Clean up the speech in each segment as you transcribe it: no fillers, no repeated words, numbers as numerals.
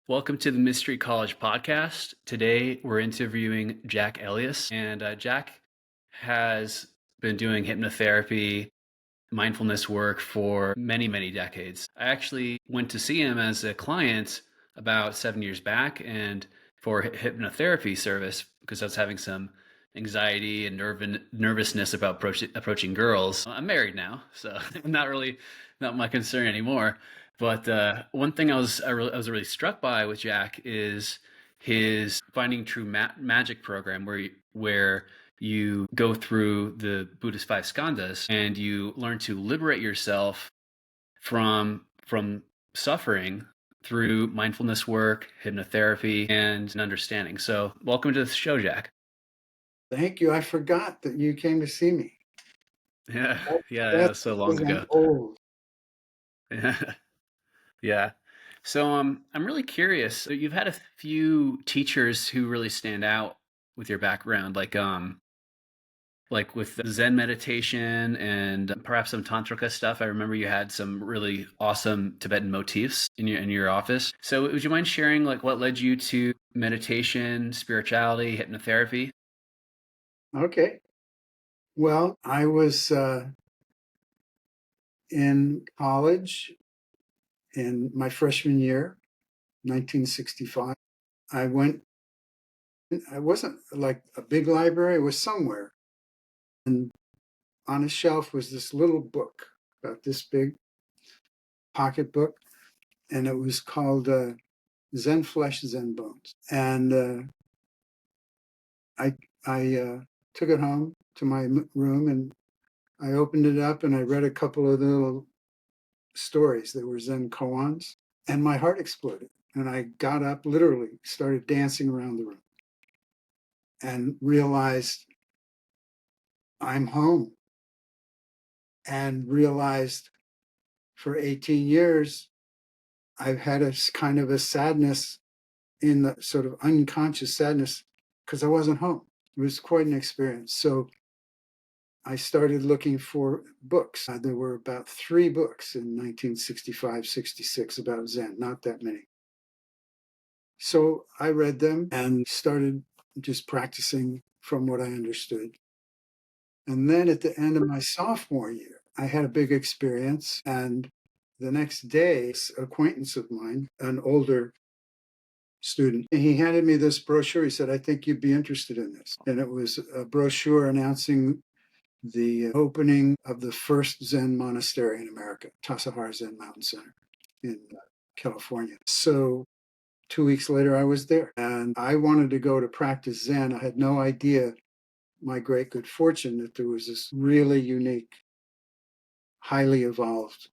Welcome to the Mystery College podcast. Today we're interviewing Jack Elias, and Jack has been doing hypnotherapy, mindfulness work for many, many decades. I actually went to see him as a client about 7 years back and for hypnotherapy service because I was having some anxiety and nervousness about approaching girls. I'm married now, so not my concern anymore. But one thing I was really struck by with Jack is his Finding True Magic program, where you go through the Buddhist five skandhas and you learn to liberate yourself from suffering through mindfulness work, hypnotherapy, and understanding. So, welcome to the show, Jack. Thank you. I forgot that you came to see me. Yeah, yeah, that That's was so long because I'm ago. old. Yeah, yeah. So, I'm really curious. So you've had a few teachers who really stand out with your background, like with Zen meditation and perhaps some tantrika stuff. I remember you had some really awesome Tibetan motifs in your office. So would you mind sharing like what led you to meditation, spirituality, hypnotherapy? Okay. Well, I was in college in my freshman year, 1965. I went, I wasn't like a big library, it was somewhere. And on a shelf was this little book, about this big pocket book, and it was called Zen Flesh, Zen Bones. And I, I took it home to my room and I opened it up and I read a couple of the little stories that were Zen koans, and my heart exploded. And I got up, literally started dancing around the room, and realized I'm home. And realized for 18 years, I've had a kind of a sadness, in the sort of unconscious sadness, because I wasn't home. It was quite an experience. So I started looking for books. There were about 3 books in 1965, 66 about Zen, not that many. So I read them and started just practicing from what I understood. And then at the end of my sophomore year, I had a big experience. And the next day, this acquaintance of mine, an older student, he handed me this brochure. He said, I think you'd be interested in this. And it was a brochure announcing the opening of the first Zen monastery in America, Tassajara Zen Mountain Center in California. So 2 weeks later, I was there, and I wanted to go to practice Zen. I had no idea, my great good fortune, that there was this really unique, highly evolved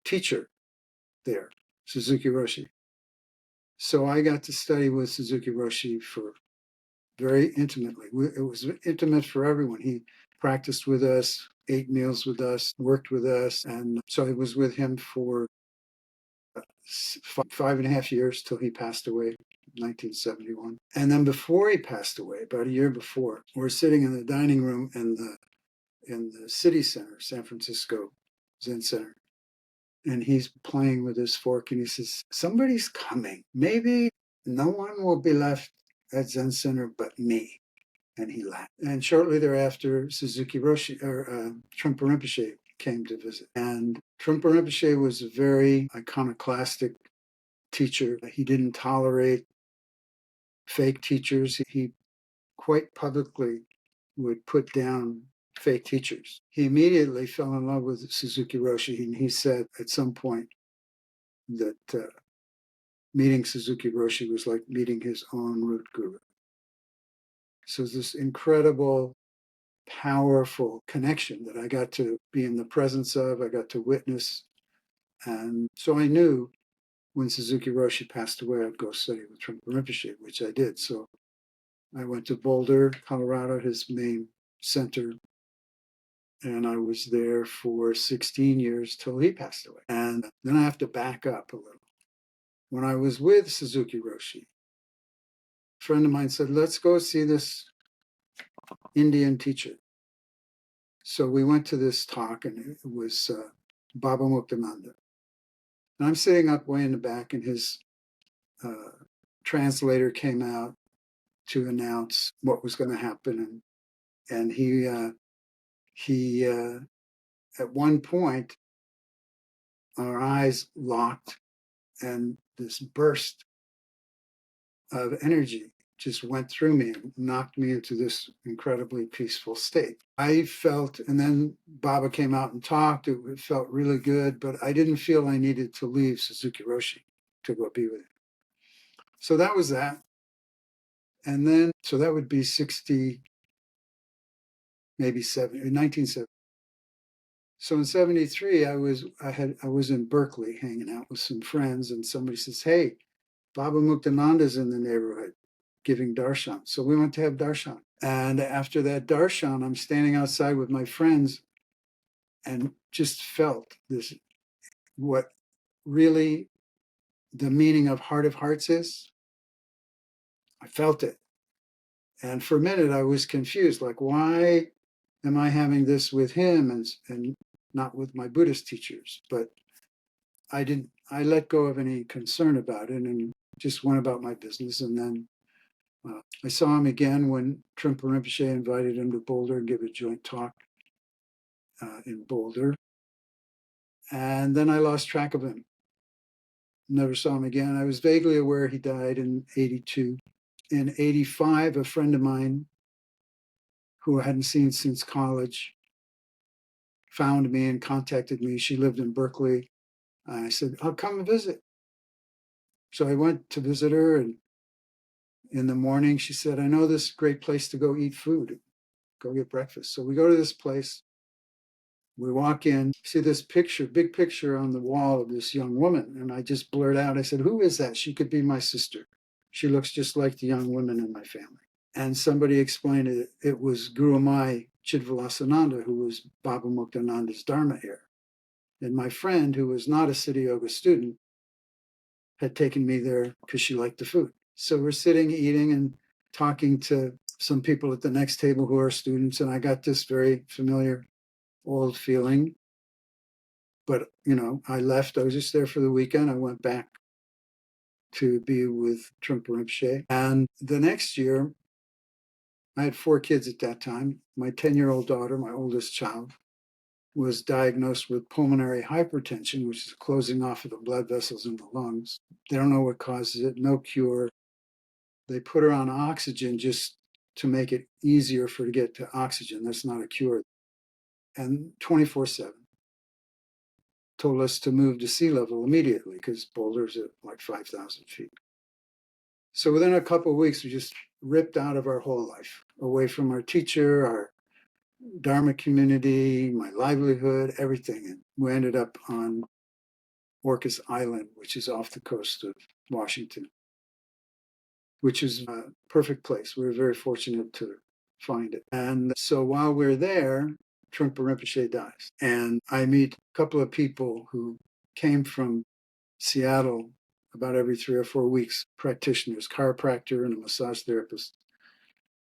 teacher there, Suzuki Roshi. So I got to study with Suzuki Roshi for very intimately. It was intimate for everyone. He practiced with us, ate meals with us, worked with us, and so I was with him for 5.5 years till he passed away, 1971. And then before he passed away, about a year before, we're sitting in the dining room in the city center, San Francisco Zen Center, and he's playing with his fork, and he says, "Somebody's coming. Maybe no one will be left at Zen Center but me." And he laughed. And shortly thereafter, Suzuki Roshi or Trungpa Rinpoche came to visit. And Trungpa Rinpoche was a very iconoclastic teacher. He didn't tolerate fake teachers. He quite publicly would put down fake teachers. He immediately fell in love with Suzuki Roshi, and he said at some point that meeting Suzuki Roshi was like meeting his own root guru. So this incredible, powerful connection that I got to be in the presence of, I got to witness. And so I knew when Suzuki Roshi passed away, I'd go study with Trungpa Rinpoche, which I did. So I went to Boulder, Colorado, his main center, and I was there for 16 years till he passed away. And then I have to back up a little. When I was with Suzuki Roshi, a friend of mine said, let's go see this Indian teacher. So we went to this talk, and it was Baba Muktananda. And I'm sitting up way in the back, and his translator came out to announce what was going to happen, and he at one point our eyes locked, and this burst of energy just went through me and knocked me into this incredibly peaceful state. I felt, and then Baba came out and talked. It felt really good, but I didn't feel I needed to leave Suzuki Roshi to go be with him. So that was that. And then, so that would be 60, maybe 70, 1970. So in 73, I was in Berkeley hanging out with some friends, and somebody says, "Hey, Baba Muktananda's in the neighborhood giving darshan." So we went to have darshan. And after that darshan, I'm standing outside with my friends and just felt this, what really the meaning of heart of hearts is. I felt it. And for a minute, I was confused, like, why am I having this with him and not with my Buddhist teachers? But I let go of any concern about it and just went about my business. And then I saw him again when Trungpa Rinpoche invited him to Boulder and give a joint talk in Boulder. And then I lost track of him. Never saw him again. I was vaguely aware he died in 82. In 85, a friend of mine who I hadn't seen since college found me and contacted me. She lived in Berkeley. I said, "I'll come and visit." So I went to visit her, and in the morning she said, "I know this great place to go eat food, go get breakfast." So we go to this place. We walk in, see this picture, big picture on the wall of this young woman. And I just blurt out, I said, "Who is that? She could be my sister. She looks just like the young women in my family." And somebody explained it. It was Guru Mai Chidvilasananda, who was Baba Muktananda's Dharma heir. And my friend, who was not a Siddha Yoga student, had taken me there because she liked the food. So we're sitting, eating, and talking to some people at the next table who are students. And I got this very familiar old feeling. But, I left. I was just there for the weekend. I went back to be with Trungpa Rinpoche. And the next year, I had 4 kids at that time. My 10-year-old daughter, my oldest child, was diagnosed with pulmonary hypertension, which is closing off of the blood vessels in the lungs. They don't know what causes it, no cure. They put her on oxygen just to make it easier for her to get to oxygen. That's not a cure. And 24/7 told us to move to sea level immediately because Boulder's at like 5,000 feet. So within a couple of weeks, we just ripped out of our whole life, away from our teacher, our Dharma community, my livelihood, everything. And we ended up on Orcas Island, which is off the coast of Washington, which is a perfect place. We were very fortunate to find it. And so while we're there, Trungpa Rinpoche dies. And I meet a couple of people who came from Seattle about every 3 or 4 weeks, practitioners, chiropractor and a massage therapist,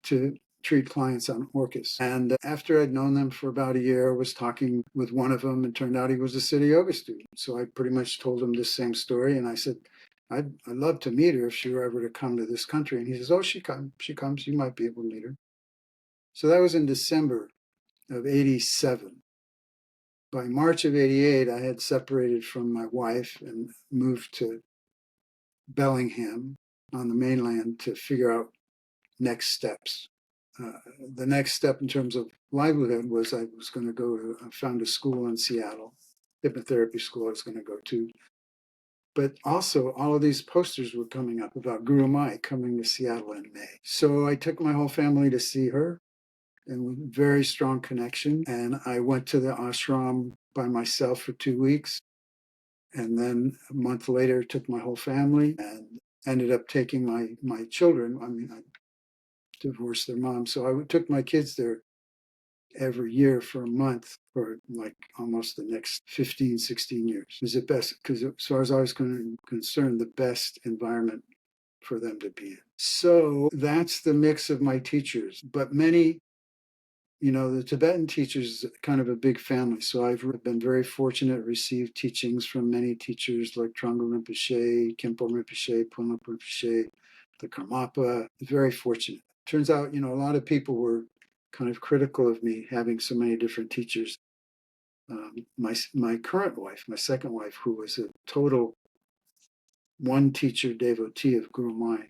to treat clients on Orcas. And after I'd known them for about a year, I was talking with one of them, and turned out he was a Siddha Yoga student. So I pretty much told him this same story, and I said, I'd love to meet her if she were ever to come to this country. And he says, "Oh, she comes, you might be able to meet her." So that was in December of 87. By March of 88, I had separated from my wife and moved to Bellingham on the mainland to figure out next steps. The next step in terms of livelihood was I was going to I found a school in Seattle, hypnotherapy school I was going to go to. But also, all of these posters were coming up about Guru Mai coming to Seattle in May. So I took my whole family to see her, and with very strong connection. And I went to the ashram by myself for 2 weeks. And then a month later, took my whole family and ended up taking my children. I mean, I divorced their mom. So I took my kids there every year for a month for like almost the next 15, 16 years. It was the best, because as far as I was concerned, the best environment for them to be in. So that's the mix of my teachers. But many The Tibetan teachers is kind of a big family. So I've been very fortunate to receive teachings from many teachers like Trungpa Rinpoche, Khenpo Rinpoche, Punlap Rinpoche, the Karmapa. Very fortunate. Turns out, a lot of people were kind of critical of me having so many different teachers. My current wife, my second wife, who was a total one teacher devotee of Guru Mai,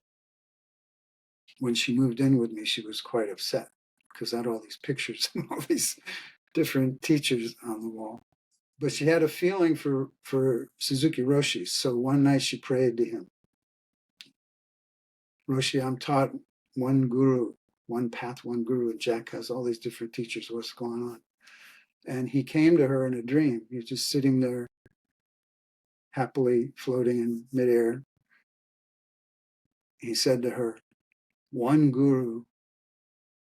when she moved in with me, she was quite upset because I had all these pictures and all these different teachers on the wall. But she had a feeling for Suzuki Roshi. So one night she prayed to him, Roshi, I'm taught one guru, one path, one guru. And Jack has all these different teachers. What's going on? And he came to her in a dream. He was just sitting there happily floating in midair. He said to her, one guru,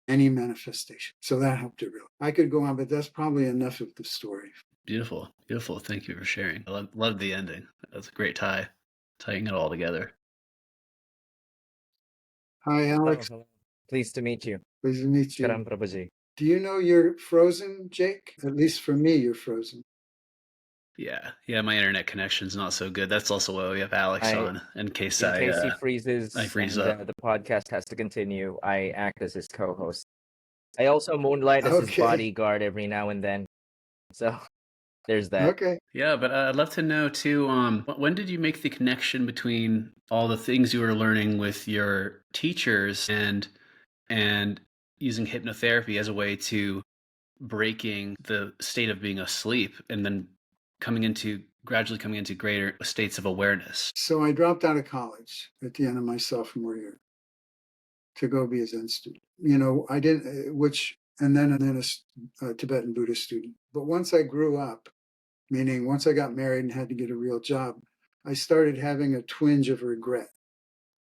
any manifestation. So that helped her really. I could go on, but that's probably enough of the story. Beautiful. Beautiful. Thank you for sharing. I love the ending. That's a great tying it all together. Hi, Alex. Hello. Pleased to meet you. Pleased to meet you. Karam Prabhuji. Do you know you're frozen, Jake? At least for me, you're frozen. Yeah, my internet connection's not so good. That's also why we have Alex on, in case he freezes I freeze and up. the podcast has to continue, I act as his co-host. I also moonlight as his Okay. bodyguard every now and then. So there's that. Okay. Yeah, but I'd love to know too, when did you make the connection between all the things you were learning with your teachers and using hypnotherapy as a way to breaking the state of being asleep and then gradually coming into greater states of awareness? So I dropped out of college at the end of my sophomore year to go be a Zen student. I didn't, and then a Tibetan Buddhist student. But once I grew up, meaning once I got married and had to get a real job, I started having a twinge of regret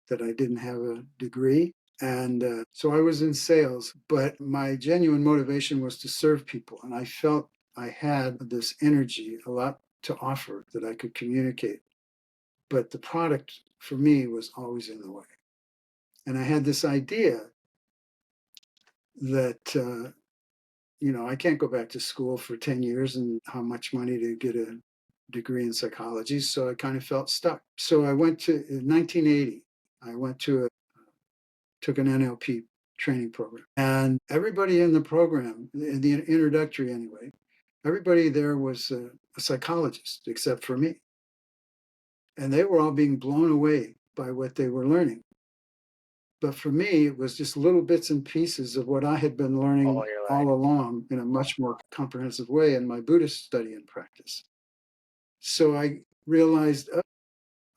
that I didn't have a degree. And so I was in sales, but my genuine motivation was to serve people. And I felt I had this energy, a lot to offer that I could communicate. But the product for me was always in the way. And I had this idea that, I can't go back to school for 10 years and how much money to get a degree in psychology. So I kind of felt stuck. So I went to, in 1980, I took an NLP training program. And everybody in the program, in the introductory anyway, everybody there was a psychologist except for me. And they were all being blown away by what they were learning. But for me, it was just little bits and pieces of what I had been learning all along in a much more comprehensive way in my Buddhist study and practice. So I realized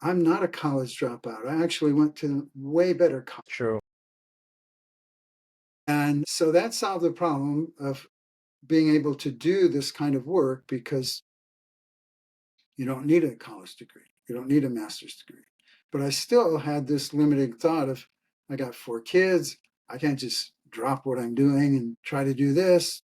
I'm not a college dropout. I actually went to way better college. True. And so that solved the problem of being able to do this kind of work because you don't need a college degree. You don't need a master's degree. But I still had this limiting thought of, I got 4 kids. I can't just drop what I'm doing and try to do this.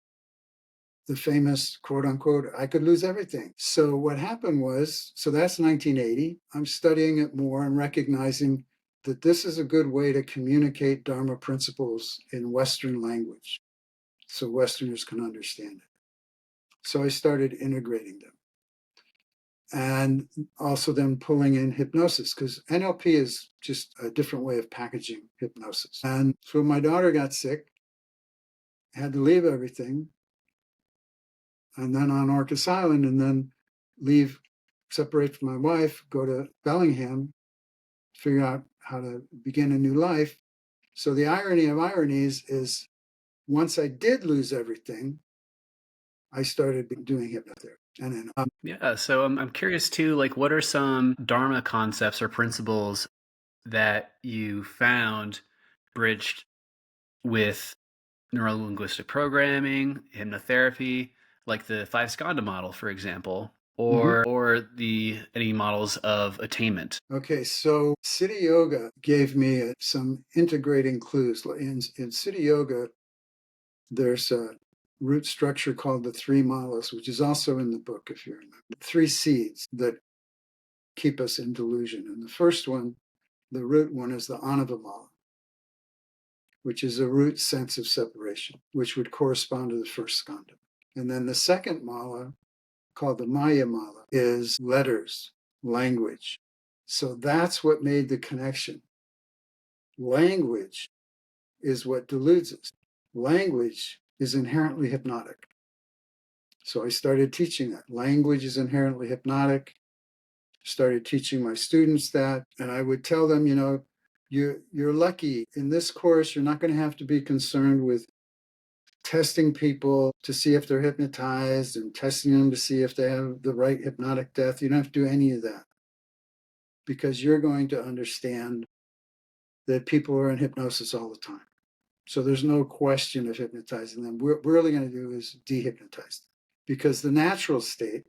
The famous quote unquote, I could lose everything. So what happened was, so that's 1980. I'm studying it more and recognizing that this is a good way to communicate Dharma principles in Western language so Westerners can understand it. So I started integrating them. And also then pulling in hypnosis, because NLP is just a different way of packaging hypnosis. And so my daughter got sick, had to leave everything, and then on Orcas Island, and then separate from my wife, go to Bellingham, figure out how to begin a new life. So the irony of ironies is once I did lose everything, I started doing hypnotherapy. And then, So I'm curious too, like what are some Dharma concepts or principles that you found bridged with neuro-linguistic programming, hypnotherapy, like the 5 skandha model, for example, or any models of attainment? Okay, so Siddha Yoga gave me some integrating clues. In Siddha Yoga, there's a root structure called the 3 malas, which is also in the book, if you remember. 3 seeds that keep us in delusion. And the first one, the root one, is the Anava mala. which is a root sense of separation, which would correspond to the first skandha. And then the second mala, called the Maya mala, is letters, language. So that's what made the connection. Language is what deludes us. Language is inherently hypnotic. So I started teaching that. Language is inherently hypnotic. Started teaching my students that, and I would tell them, you're lucky. In this course, you're not going to have to be concerned with testing people to see if they're hypnotized and testing them to see if they have the right hypnotic depth. You don't have to do any of that, because you're going to understand that people are in hypnosis all the time. So there's no question of hypnotizing them. What we're really going to do is de-hypnotize them, because the natural state,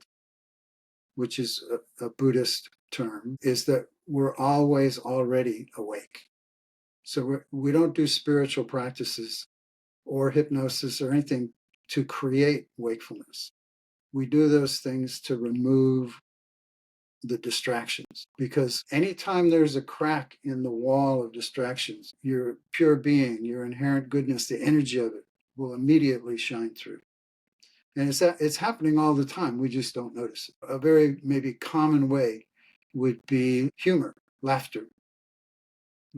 which is a Buddhist term, is that we're always already awake. So we don't do spiritual practices or hypnosis or anything to create wakefulness. We do those things to remove the distractions, because anytime there's a crack in the wall of distractions, your pure being, your inherent goodness, the energy of it will immediately shine through. And it's happening all the time. We just don't notice it. A very maybe common way would be humor, laughter.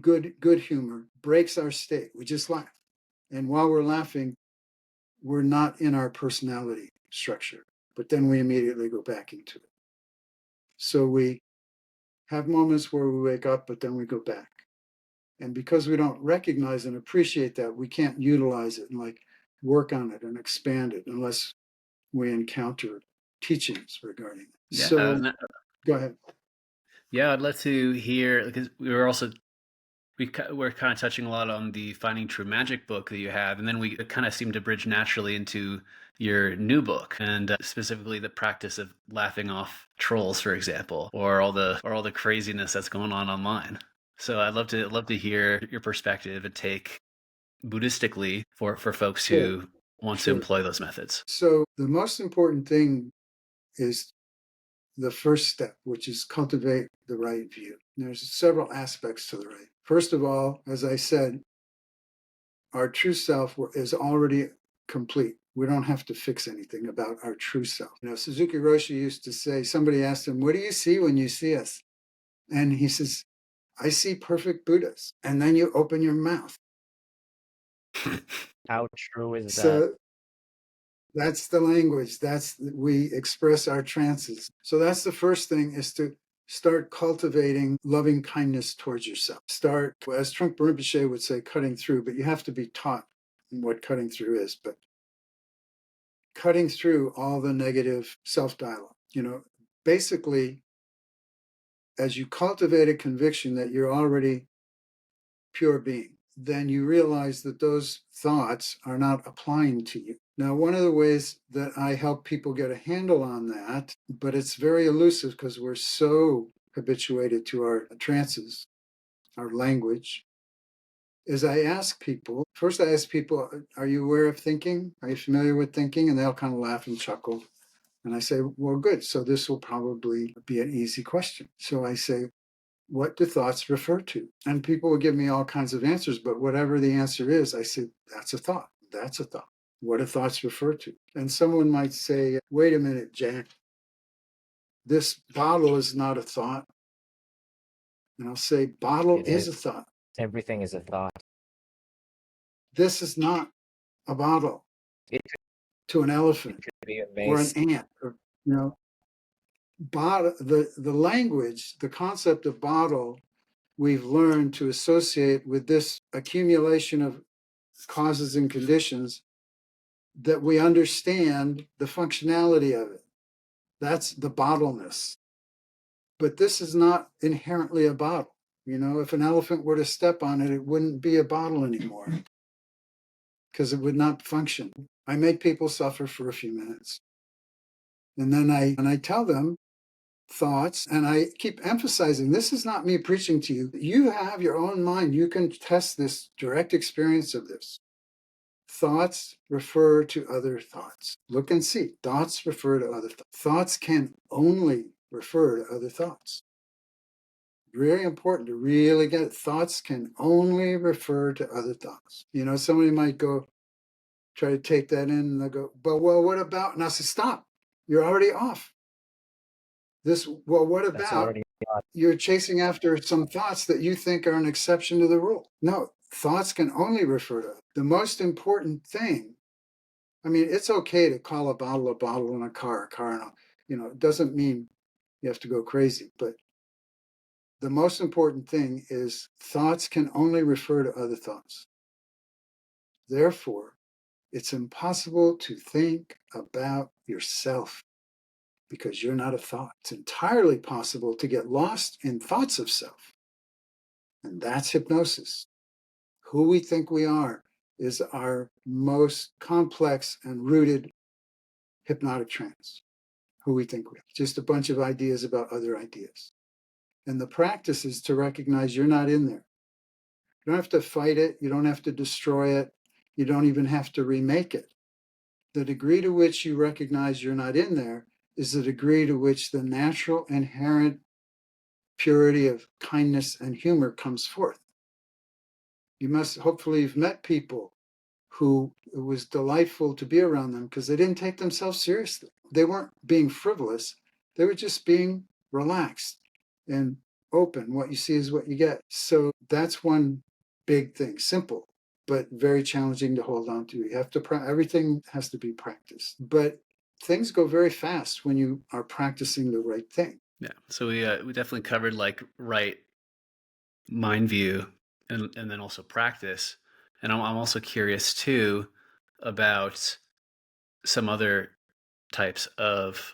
Good humor breaks our state. We just laugh. And while we're laughing, we're not in our personality structure, but then we immediately go back into it. So we have moments where we wake up, but then we go back. And because we don't recognize and appreciate that, we can't utilize it and like work on it and expand it unless we encounter teachings regarding it. Yeah. So go ahead. Yeah, I'd love to hear, because we're kind of touching a lot on the Finding True Magic book that you have, and then we kind of seem to bridge naturally into your new book, and specifically the practice of laughing off trolls, for example, or all the craziness that's going on online. So I'd love to hear your perspective and take Buddhistically for folks who want to employ those methods. So the most important thing is the first step, which is cultivate the right view. There's several aspects to the right. First of all, as I said, our true self is already complete. We don't have to fix anything about our true self. Suzuki Roshi used to say, somebody asked him, what do you see when you see us? And he says, I see perfect Buddhas. And then you open your mouth. How true is that? So that's the language. We express our trances. So that's the first thing, is to start cultivating loving kindness towards yourself. Start, as Trungpa Rinpoche would say, cutting through, but you have to be taught what cutting through is. But cutting through all the negative self-dialogue. Basically, as you cultivate a conviction that you're already pure being, then you realize that those thoughts are not applying to you. Now, one of the ways that I help people get a handle on that, but it's very elusive because we're so habituated to our trances, our language, is I ask people, are you aware of thinking? Are you familiar with thinking? And they'll kind of laugh and chuckle. And I say, well, good. So this will probably be an easy question. So I say, what do thoughts refer to? And people will give me all kinds of answers, but whatever the answer is, I say, that's a thought. That's a thought. What do thoughts refer to? And someone might say, wait a minute, Jack, this bottle is not a thought. And I'll say, bottle is a thought. Everything is a thought. This is not a bottle to an elephant or an ant, or, the language, the concept of bottle, we've learned to associate with this accumulation of causes and conditions that we understand the functionality of it. That's the bottleness. But this is not inherently a bottle. If an elephant were to step on it, it wouldn't be a bottle anymore because it would not function. I make people suffer for a few minutes. And then I tell them thoughts, and I keep emphasizing, this is not me preaching to you. You have your own mind. You can test this direct experience of this. Thoughts refer to other thoughts. Look and see. Thoughts refer to other thoughts. Thoughts can only refer to other thoughts. Really important to really get it. Thoughts can only refer to other thoughts. You know, somebody might go try to take that in and they'll go, but well, what about? And I say, stop, you're already off. What That's about? already You're chasing after some thoughts that you think are an exception to the rule. No, thoughts can only refer to the most important thing. I mean, it's okay to call a bottle in a car, you know, it doesn't mean you have to go crazy, but the most important thing is thoughts can only refer to other thoughts. Therefore, it's impossible to think about yourself because you're not a thought. It's entirely possible to get lost in thoughts of self. And that's hypnosis. Who we think we are is our most complex and rooted hypnotic trance. Who we think we are. Just a bunch of ideas about other ideas. And the practice is to recognize you're not in there. You don't have to fight it. You don't have to destroy it. You don't even have to remake it. The degree to which you recognize you're not in there is the degree to which the natural inherent purity of kindness and humor comes forth. You must, hopefully, you've met people who it was delightful to be around them because they didn't take themselves seriously. They weren't being frivolous. They were just being relaxed and open. What you see is what you get. So that's one big thing. Simple, but very challenging to hold on to. You have to, everything has to be practiced. But things go very fast when you are practicing the right thing. Yeah. So we definitely covered like right mind view and then also practice. And I'm also curious too about some other types of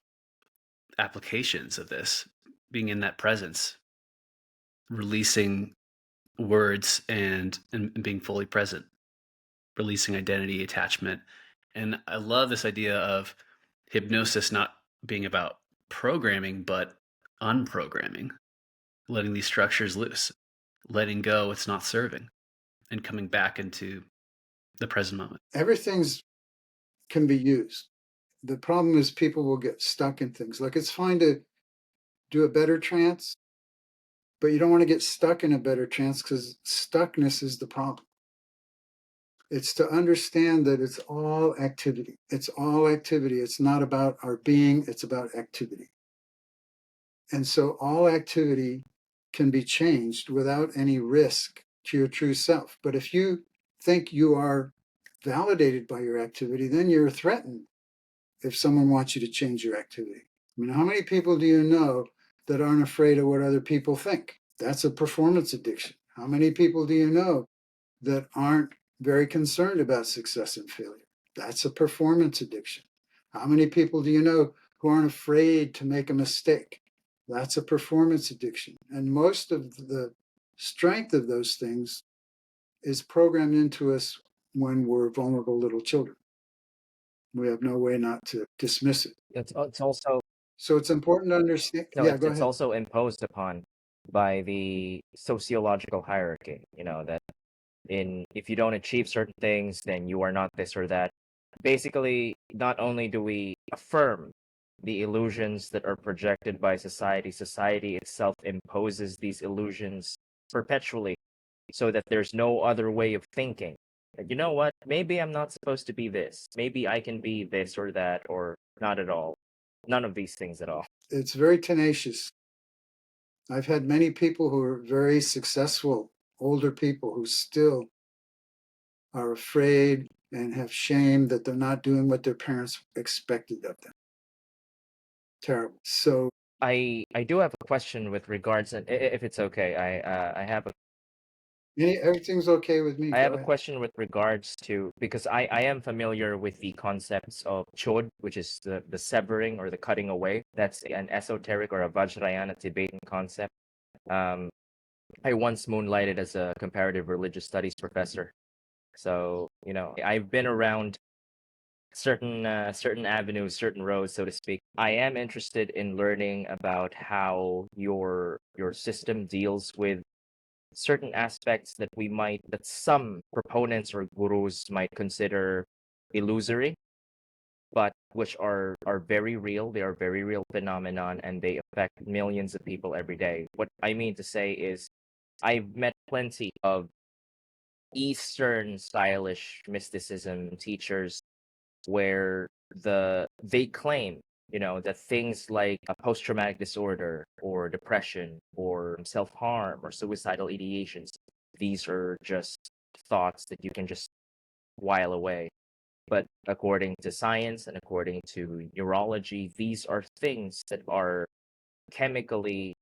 applications of this, being in that presence, releasing words and being fully present, releasing identity, attachment. And I love this idea of hypnosis not being about programming, but unprogramming, letting these structures loose, letting go what's not serving, and coming back into the present moment. Everything's can be used. The problem is people will get stuck in things. Like it's fine to do a better trance, but you don't want to get stuck in a better trance because stuckness is the problem. It's to understand that it's all activity. It's all activity. It's not about our being, it's about activity. And so all activity can be changed without any risk to your true self. But if you think you are validated by your activity, then you're threatened if someone wants you to change your activity. I mean, how many people do you know that aren't afraid of what other people think? That's a performance addiction. How many people do you know that aren't very concerned about success and failure? That's a performance addiction. How many people do you know who aren't afraid to make a mistake? That's a performance addiction. And most of the strength of those things is programmed into us when we're vulnerable little children. We have no way not to dismiss it. it's also So it's important to understand. no, Yeah, go it's ahead. also imposed upon by the sociological hierarchy, you know, that if you don't achieve certain things, then you are not this or that. Basically, not only do we affirm the illusions that are projected by society itself imposes these illusions perpetually so that there's no other way of thinking. And you know what? Maybe I'm not supposed to be this. Maybe I can be this or that, or not at all. None of these things at all. It's very tenacious. I've had many people who are very successful, older people who still are afraid and have shame that they're not doing what their parents expected of them. Terrible. So I do have a question with regards, and if it's okay, I have a everything's okay with me. I have Go a ahead. question with regards to, because I am familiar with the concepts of chod, which is the severing or the cutting away. That's an esoteric or a Vajrayana Tibetan concept. Um, I once moonlighted as a comparative religious studies professor. So, you know, I've been around certain avenues, certain roads, so to speak. I am interested in learning about how your system deals with certain aspects that some proponents or gurus might consider illusory. but which are very real. They are very real phenomenon, and they affect millions of people every day. What I mean to say is, I've met plenty of Eastern stylish mysticism teachers where they claim, that things like a post-traumatic disorder or depression or self-harm or suicidal ideations, these are just thoughts that you can just while away. But according to science and according to neurology, these are things that are chemically,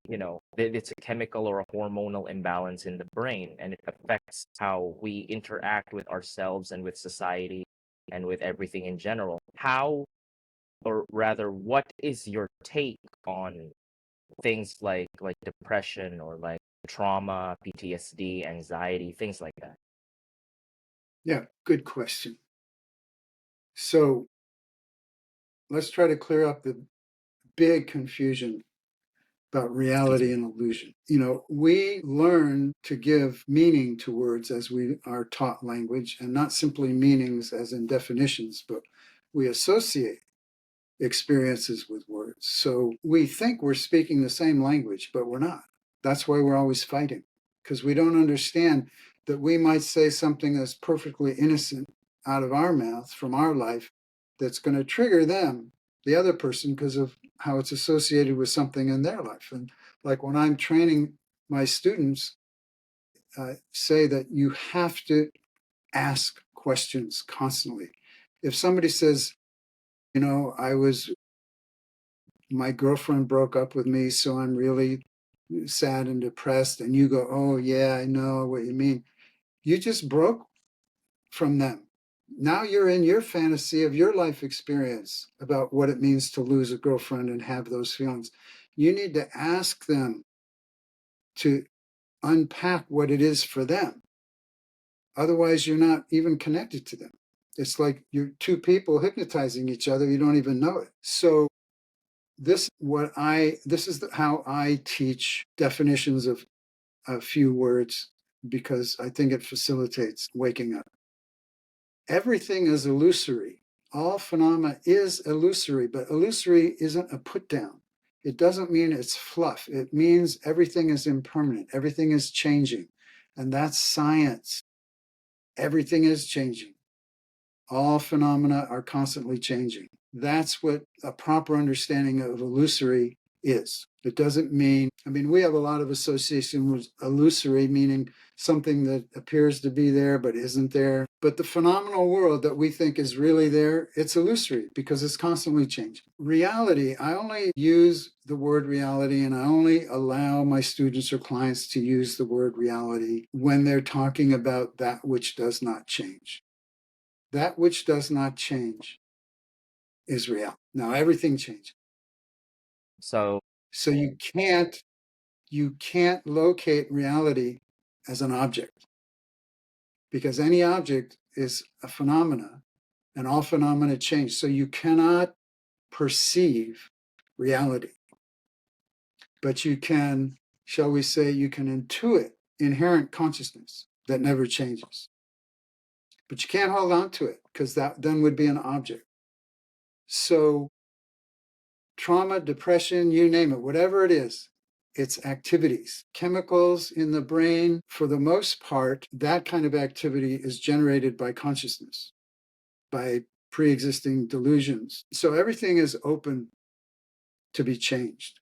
it's a chemical or a hormonal imbalance in the brain, and it affects how we interact with ourselves and with society and with everything in general. How, or rather, what is your take on things like depression or like trauma, PTSD, anxiety, things like that? Yeah, good question. So let's try to clear up the big confusion about reality and illusion. We learn to give meaning to words as we are taught language, and not simply meanings as in definitions, but we associate experiences with words. So we think we're speaking the same language, but we're not. That's why we're always fighting, because we don't understand that we might say something that's perfectly innocent out of our mouth from our life that's going to trigger them, the other person, because of how it's associated with something in their life. And like when I'm training my students, say that you have to ask questions constantly. If somebody says, my girlfriend broke up with me, so I'm really sad and depressed, and you go, oh, yeah, I know what you mean. You just broke from them. Now you're in your fantasy of your life experience about what it means to lose a girlfriend and have those feelings. You need to ask them to unpack what it is for them. Otherwise, you're not even connected to them. It's like you're two people hypnotizing each other. You don't even know it. So this is how I teach definitions of a few words, because I think it facilitates waking up. Everything is illusory. All phenomena is illusory, but illusory isn't a put down. It doesn't mean it's fluff. It means everything is impermanent. Everything is changing. And that's science. Everything is changing. All phenomena are constantly changing. That's what a proper understanding of illusory is. It doesn't mean, we have a lot of association with illusory, meaning something that appears to be there but isn't there. But the phenomenal world that we think is really there, it's illusory because it's constantly changing. Reality, I only use the word reality, and I only allow my students or clients to use the word reality when they're talking about that which does not change. That which does not change is real. Now everything changes. So So you can't locate reality as an object, because any object is a phenomena, and all phenomena change. So you cannot perceive reality, but you can, shall we say, you can intuit inherent consciousness that never changes. But you can't hold on to it, because that then would be an object. So trauma, depression, you name it, whatever it is, it's activities. Chemicals in the brain, for the most part, that kind of activity is generated by consciousness, by pre-existing delusions. So everything is open to be changed.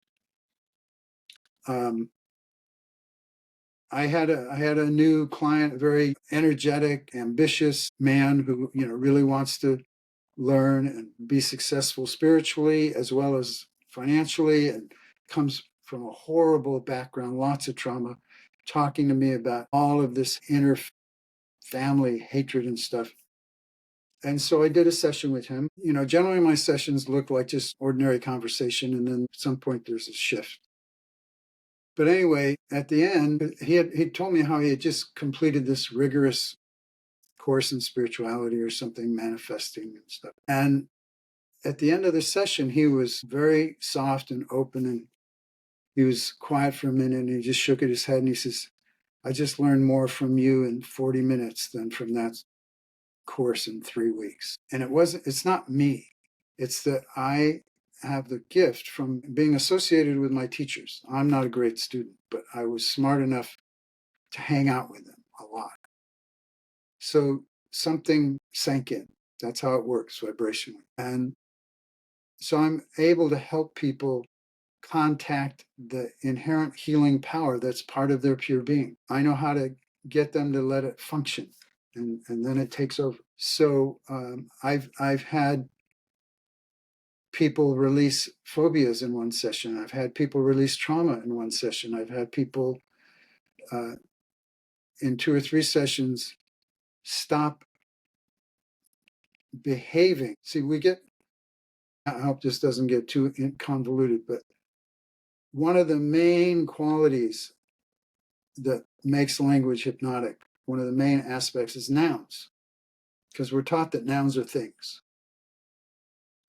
I had a new client, a very energetic, ambitious man who really wants to learn and be successful spiritually as well as financially, and comes from a horrible background, lots of trauma, talking to me about all of this inner family hatred and stuff. And so I did a session with him. Generally my sessions look like just ordinary conversation, and then at some point there's a shift. But anyway, at the end, he told me how he had just completed this rigorous course in spirituality or something, manifesting and stuff. And at the end of the session, he was very soft and open, and he was quiet for a minute, and he just shook his head and he says, I just learned more from you in 40 minutes than from that course in 3 weeks. And it's not me. It's that I have the gift from being associated with my teachers. I'm not a great student, but I was smart enough to hang out with them a lot. So something sank in. That's how it works vibrationally. And so I'm able to help people contact the inherent healing power that's part of their pure being. I know how to get them to let it function, and then it takes over. So I've had people release phobias in one session. I've had people release trauma in one session. I've had people in 2 or 3 sessions stop behaving. See, I hope this doesn't get too convoluted, but one of the main qualities that makes language hypnotic, one of the main aspects is nouns, because we're taught that nouns are things.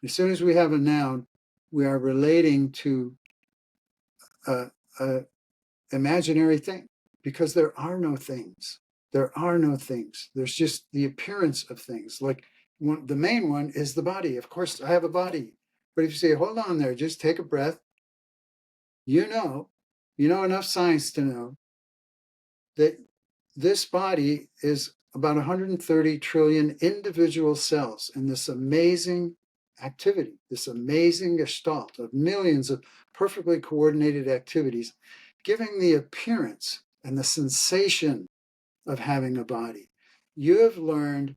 As soon as we have a noun, we are relating to a imaginary thing, because there are no things. There are no things. There's just the appearance of things. Like the main one is the body. Of course, I have a body. But if you say, hold on there, just take a breath, you know enough science to know that this body is about 130 trillion individual cells in this amazing activity, this amazing gestalt of millions of perfectly coordinated activities, giving the appearance and the sensation of having a body. You have learned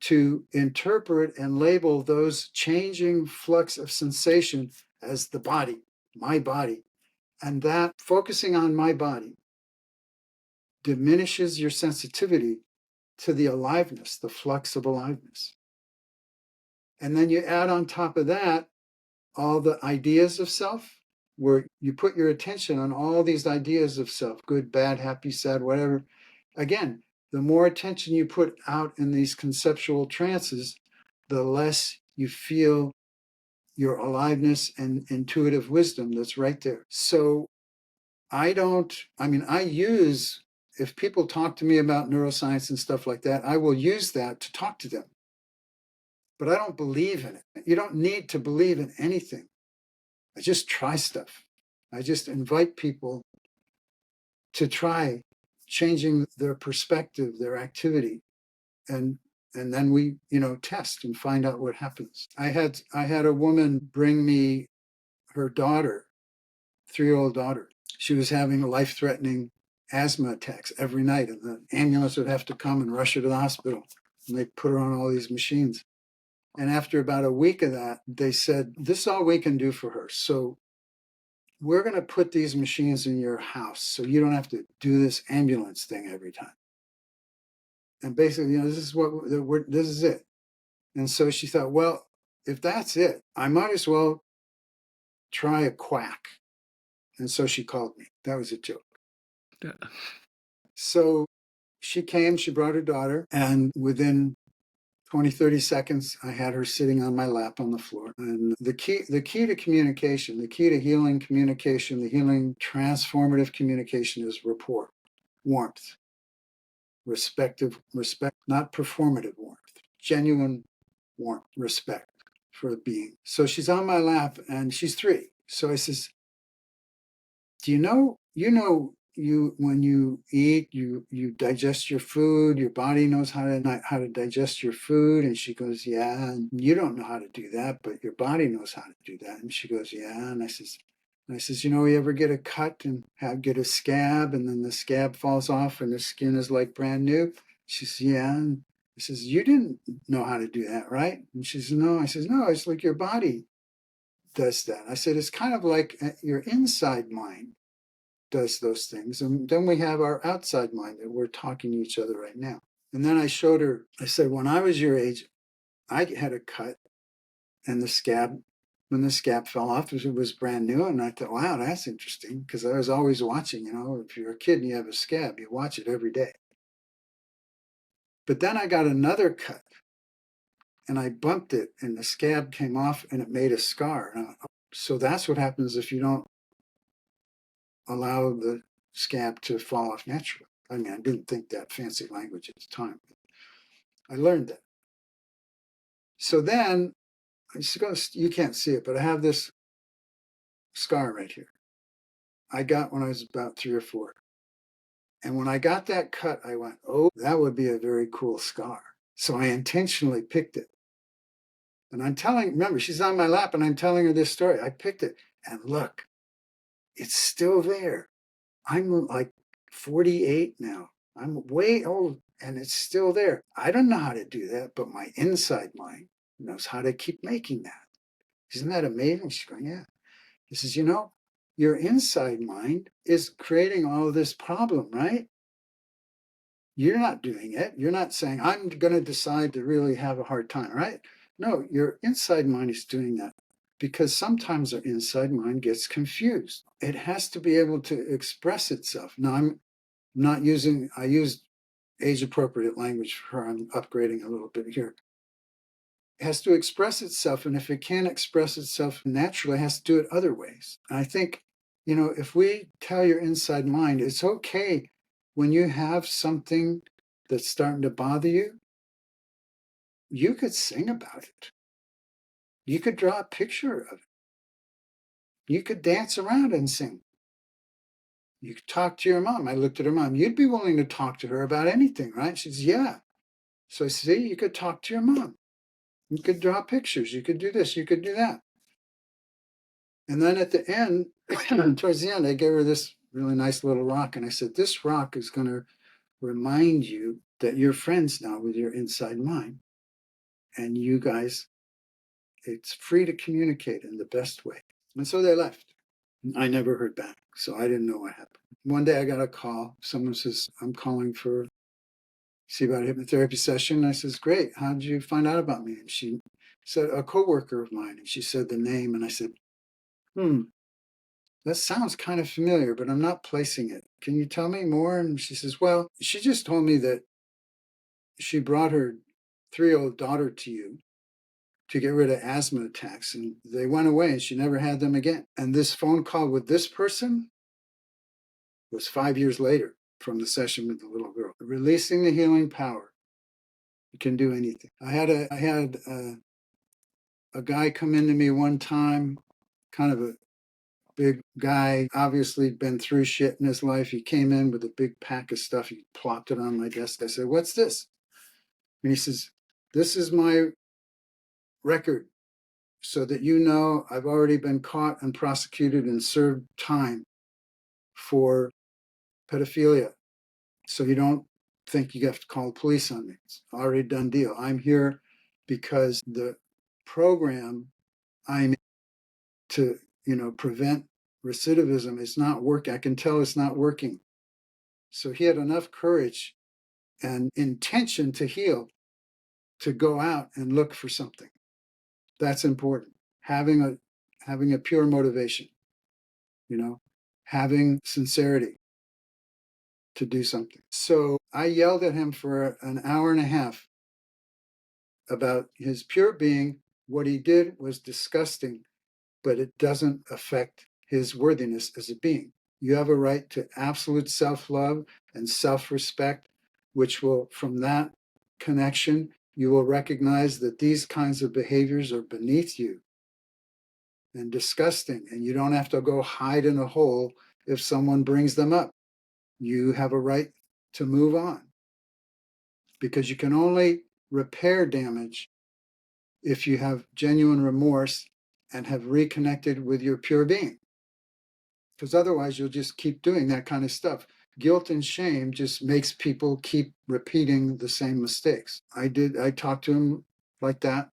to interpret and label those changing flux of sensation as the body, my body. And that focusing on my body diminishes your sensitivity to the aliveness, the flux of aliveness. And then you add on top of that all the ideas of self, where you put your attention on all these ideas of self, good, bad, happy, sad, whatever. Again, the more attention you put out in these conceptual trances, the less you feel your aliveness and intuitive wisdom that's right there. So if people talk to me about neuroscience and stuff like that, I will use that to talk to them. But I don't believe in it. You don't need to believe in anything. I just try stuff. I just invite people to try changing their perspective, their activity, and then we, test and find out what happens. I had a woman bring me her daughter, 3-year-old daughter. She was having life-threatening asthma attacks every night, and the ambulance would have to come and rush her to the hospital. And they put her on all these machines. And after about a week of that, they said, this is all we can do for her. So we're going to put these machines in your house so you don't have to do this ambulance thing every time. And basically, this is it. And so she thought, well, if that's it, I might as well try a quack. And so she called me. That was a joke. Yeah. So she came, she brought her daughter, and within 20, 30 seconds, I had her sitting on my lap on the floor. And the key to communication, the key to healing communication, the healing transformative communication is rapport, warmth, respect, not performative warmth, genuine warmth, respect for the being. So she's on my lap and she's 3. So I says, do you when you eat, you digest your food, your body knows how to digest your food? And she goes, yeah. And you don't know how to do that, but your body knows how to do that. And she goes, yeah. And I says, you ever get a cut and get a scab, and then the scab falls off and the skin is like brand new? She says, yeah. And I says, you didn't know how to do that, right? And she says, no. I says, no, it's like your body does that. I said, it's kind of like your inside mind does those things. And then we have our outside mind that we're talking to each other right now. And then I showed her, I said, when I was your age, I had a cut, and when the scab fell off, it was brand new. And I thought, wow, that's interesting, because I was always watching, if you're a kid and you have a scab, you watch it every day. But then I got another cut, and I bumped it, and the scab came off, and it made a scar. So that's what happens if you don't allow the scab to fall off naturally. I mean, I didn't think that fancy language at the time, but I learned that. So then She goes, you can't see it, but I have this scar right here. I got when I was about 3 or 4. And when I got that cut, I went, oh, that would be a very cool scar. So I intentionally picked it. And remember, she's on my lap and I'm telling her this story. I picked it and look, it's still there. I'm like 48 now. I'm way old and it's still there. I don't know how to do that, but my inside mind knows how to keep making that. Isn't that amazing? She's going, yeah. He says, your inside mind is creating all of this problem, right? You're not doing it. You're not saying, I'm going to decide to really have a hard time, right? No, your inside mind is doing that because sometimes our inside mind gets confused. It has to be able to express itself. Now, I used age appropriate language for her. I'm upgrading a little bit here. It has to express itself. And if it can't express itself naturally, it has to do it other ways. And I think, if we tell your inside mind, it's okay when you have something that's starting to bother you, you could sing about it. You could draw a picture of it. You could dance around and sing. You could talk to your mom. I looked at her mom. You'd be willing to talk to her about anything, right? She says, yeah. So I see, you could talk to your mom. You could draw pictures. You could do this. You could do that. And then at the end, towards the end, I gave her this really nice little rock. And I said, this rock is going to remind you that you're friends now with your inside mind. And you guys, it's free to communicate in the best way. And so they left. I never heard back. So I didn't know what happened. One day I got a call. Someone says, I'm calling for see about a hypnotherapy session. I says, great. How did you find out about me? And she said, a coworker of mine. And she said the name. And I said, that sounds kind of familiar, but I'm not placing it. Can you tell me more? And she says, well, she just told me that she brought her 3-year-old daughter to you to get rid of asthma attacks. And they went away and she never had them again. And this phone call with this person was 5 years later from the session with the little girl. Releasing the healing power. You can do anything. I had a guy come into me one time, kind of a big guy, obviously been through shit in his life. He came in with a big pack of stuff. He plopped it on my desk. I said, what's this? And he says, this is my record so that you know I've already been caught and prosecuted and served time for pedophilia. So you don't think you have to call the police on me. It's already done deal. I'm here because the program I'm in to, prevent recidivism is not working. I can tell it's not working. So he had enough courage and intention to heal, to go out and look for something. That's important. Having a pure motivation, having sincerity to do something. So I yelled at him for an hour and a half about his pure being. What he did was disgusting, but it doesn't affect his worthiness as a being. You have a right to absolute self-love and self-respect, which will, from that connection, you will recognize that these kinds of behaviors are beneath you and disgusting, and you don't have to go hide in a hole if someone brings them up. You have a right to move on because you can only repair damage if you have genuine remorse and have reconnected with your pure being. Because otherwise you'll just keep doing that kind of stuff. Guilt and shame just makes people keep repeating the same mistakes. I talked to him like that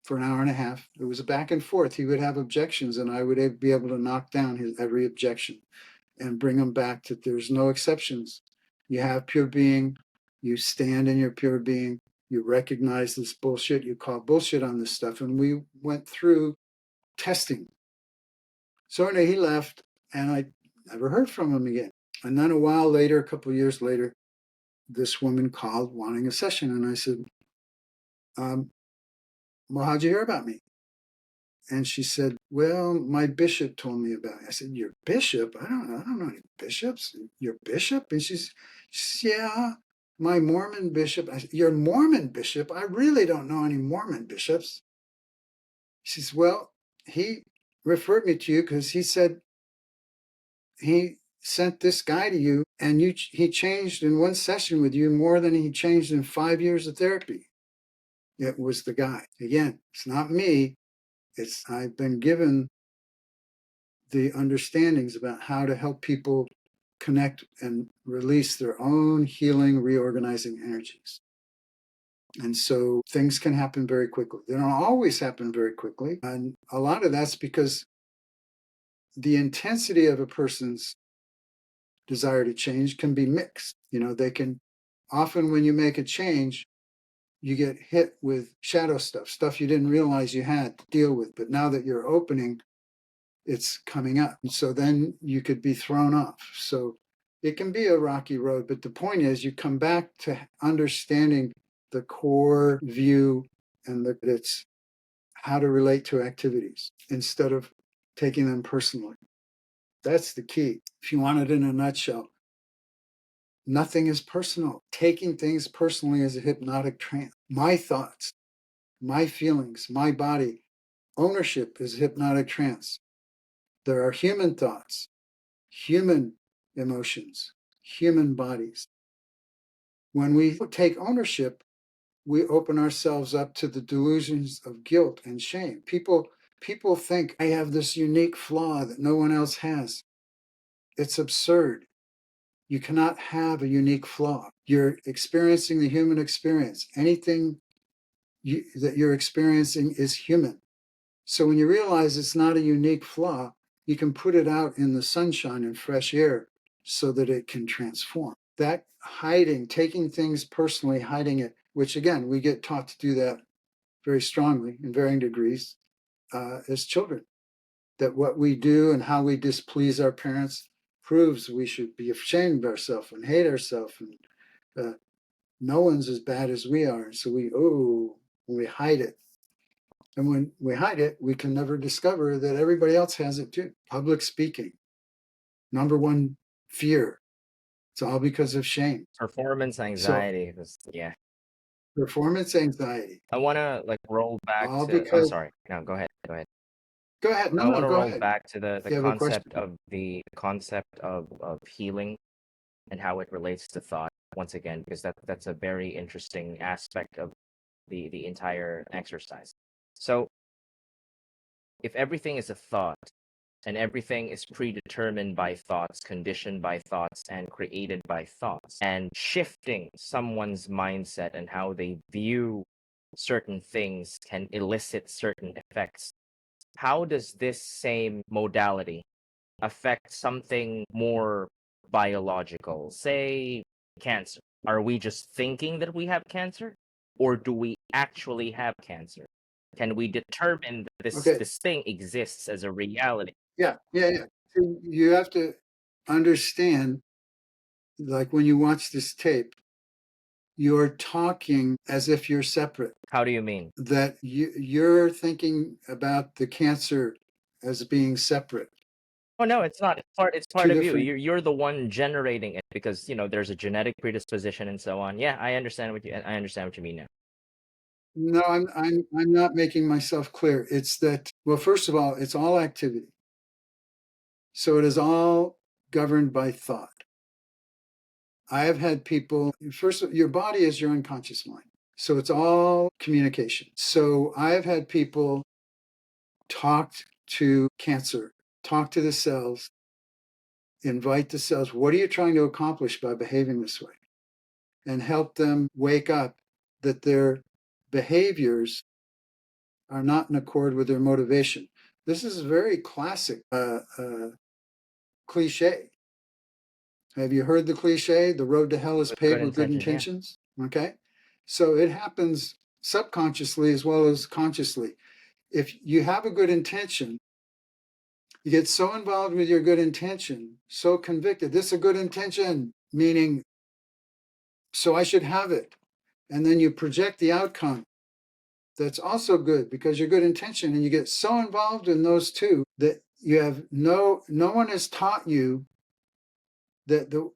for an hour and a half. It was a back and forth. He would have objections and I would be able to knock down his every objection and bring him back to there's no exceptions. You have pure being, you stand in your pure being, you recognize this bullshit, you call bullshit on this stuff. And we went through testing. So anyway, he left and I never heard from him again. And then a while later, a couple of years later, this woman called wanting a session. And I said, well, how'd you hear about me? And she said, well, my bishop told me about it. I said, your bishop? I don't know any bishops. Your bishop? And she says, yeah, my Mormon bishop. I said, your Mormon bishop? I really don't know any Mormon bishops. She says, well, he referred me to you because he said he sent this guy to you, and he changed in one session with you more than he changed in 5 years of therapy. It was the guy. Again, it's not me. I've been given the understandings about how to help people connect and release their own healing, reorganizing energies. And so things can happen very quickly. They don't always happen very quickly. And a lot of that's because the intensity of a person's desire to change can be mixed. They can often, when you make a change, you get hit with shadow stuff you didn't realize you had to deal with. But now that you're opening, it's coming up. And so then you could be thrown off. So it can be a rocky road. But the point is, you come back to understanding the core view, and that it's how to relate to activities instead of taking them personally. That's the key. If you want it in a nutshell, nothing is personal. Taking things personally is a hypnotic trance. My thoughts, my feelings, my body, ownership is hypnotic trance. There are human thoughts, human emotions, human bodies. When we take ownership, we open ourselves up to the delusions of guilt and shame. People think I have this unique flaw that no one else has. It's absurd. You cannot have a unique flaw. You're experiencing the human experience. Anything that you're experiencing is human. So when you realize it's not a unique flaw, you can put it out in the sunshine and fresh air so that it can transform. That hiding, taking things personally, hiding it, which again, we get taught to do that very strongly in varying degrees as children. That what we do and how we displease our parents proves we should be ashamed of ourselves and hate ourselves, and no one's as bad as we are. So we hide it. And when we hide it, we can never discover that everybody else has it too. Public speaking, number one fear. It's all because of shame. Performance So anxiety. Yeah. performance anxiety, I want to roll back all to. I'm because. sorry. No, go ahead. Go ahead. Go ahead. I want No, to go roll ahead. back to the If you have a question. concept of healing and how it relates to thought once again, because that's a very interesting aspect of the entire exercise. So if everything is a thought and everything is predetermined by thoughts, conditioned by thoughts, and created by thoughts, and shifting someone's mindset and how they view certain things can elicit certain effects, how does this same modality affect something more biological, say cancer? Are we just thinking that we have cancer, or do we actually have cancer? Can we determine that Okay. this thing exists as a reality? Yeah. So you have to understand, like when you watch this tape, you're talking as if you're separate. How do you mean? That you're thinking about the cancer as being separate. Oh no, it's not. It's Two part of you. different. You're the one generating it because there's a genetic predisposition and so on. Yeah, I understand what you mean now. No, I'm not making myself clear. It's that, well, first of all, it's all activity. So it is all governed by thought. I have had people, first, your body is your unconscious mind. So it's all communication. So I've had people talk to cancer, talk to the cells, invite the cells. What are you trying to accomplish by behaving this way? And help them wake up that their behaviors are not in accord with their motivation. This is a very classic cliche. Have you heard the cliche? The road to hell is With paved good with good intentions, yeah. intentions. Okay. So it happens subconsciously as well as consciously. If you have a good intention, you get so involved with your good intention, so convicted. This is a good intention, meaning, so I should have it. And then you project the outcome that's also good because your good intention, and you get so involved in those two that you have no one has taught you that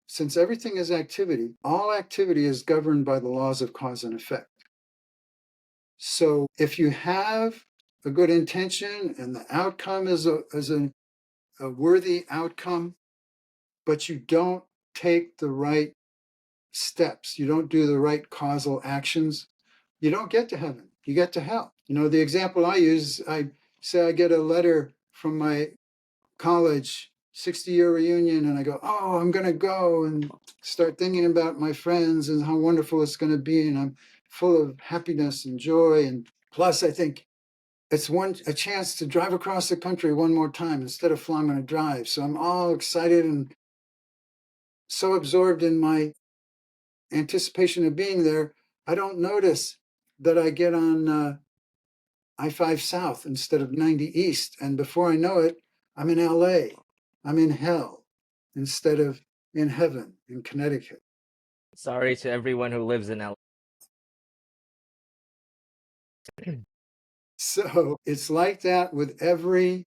since everything is activity, all activity is governed by the laws of cause and effect. So if you have a good intention and the outcome is a worthy outcome, but you don't take the right steps, you don't do the right causal actions, you don't get to heaven, you get to hell. The example I use, I say I get a letter from my college 60-year reunion, and I go, oh, I'm going to go and start thinking about my friends and how wonderful it's going to be. And I'm full of happiness and joy. And plus, I think it's a chance to drive across the country one more time instead of flying on a drive. So I'm all excited and so absorbed in my anticipation of being there, I don't notice that I get on I-5 South instead of 90 East. And before I know it, I'm in LA. I'm in hell instead of in heaven in Connecticut. Sorry to everyone who lives in LA. So it's like that with every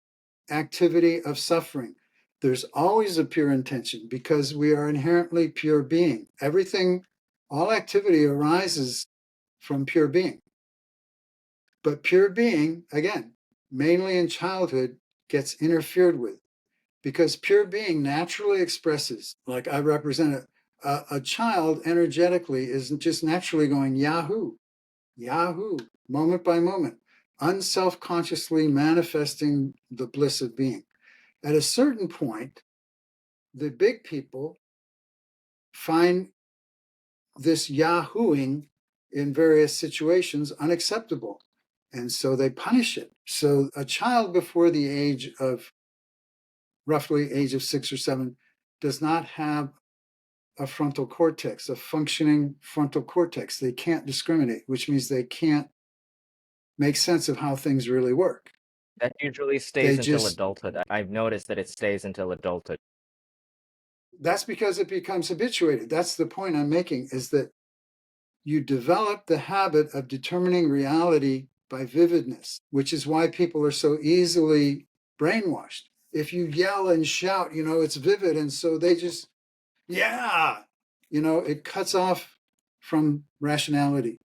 activity of suffering. There's always a pure intention because we are inherently pure being. All activity arises from pure being. But pure being, again, mainly in childhood, gets interfered with because pure being naturally expresses, like I represent a child energetically is just naturally going Yahoo, Yahoo, moment by moment, unself-consciously manifesting the bliss of being. At a certain point, the big people find this Yahooing in various situations unacceptable. And so they punish it. So a child before the roughly age of 6 or 7, does not have a frontal cortex, a functioning frontal cortex. They can't discriminate, which means they can't make sense of how things really work. That usually stays until adulthood. I've noticed that it stays until adulthood. That's because it becomes habituated. That's the point I'm making, is that you develop the habit of determining reality by vividness, which is why people are so easily brainwashed. If you yell and shout, it's vivid. And so they just, yeah, it cuts off from rationality.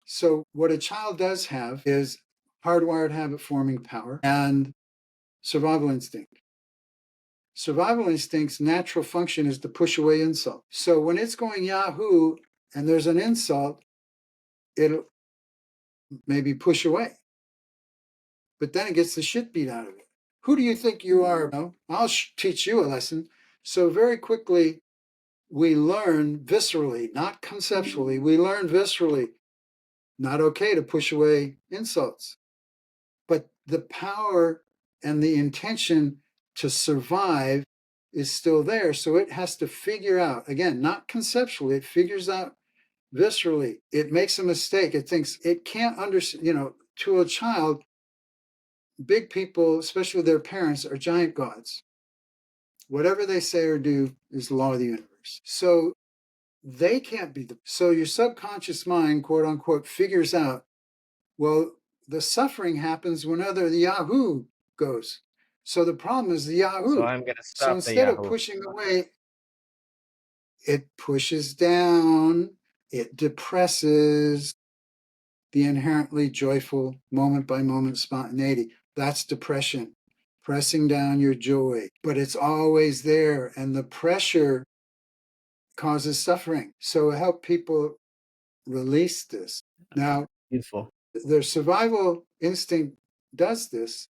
So what a child does have is hardwired habit forming power and survival instinct. Survival instinct's natural function is to push away insult. So when it's going Yahoo and there's an insult, it'll maybe push away. But then it gets the shit beat out of it. Who do you think you are? I'll teach you a lesson. So very quickly, we learn viscerally, not conceptually. We learn viscerally, not okay to push away insults. But the power and the intention to survive is still there. So it has to figure out, again, not conceptually, it figures out viscerally. It makes a mistake. It thinks it can't understand, to a child, big people, especially their parents, are giant gods. Whatever they say or do is the law of the universe. So they can't be so your subconscious mind, quote unquote, figures out, well, the suffering happens whenever the Yahoo goes. So the problem is the Yahoo. So I'm going to So stop the instead of Yahoo. pushing away, it pushes down, it depresses the inherently joyful moment by moment spontaneity. That's depression, pressing down your joy. But it's always there, and the pressure causes suffering. So help people release this. Now, Beautiful. their survival instinct does this,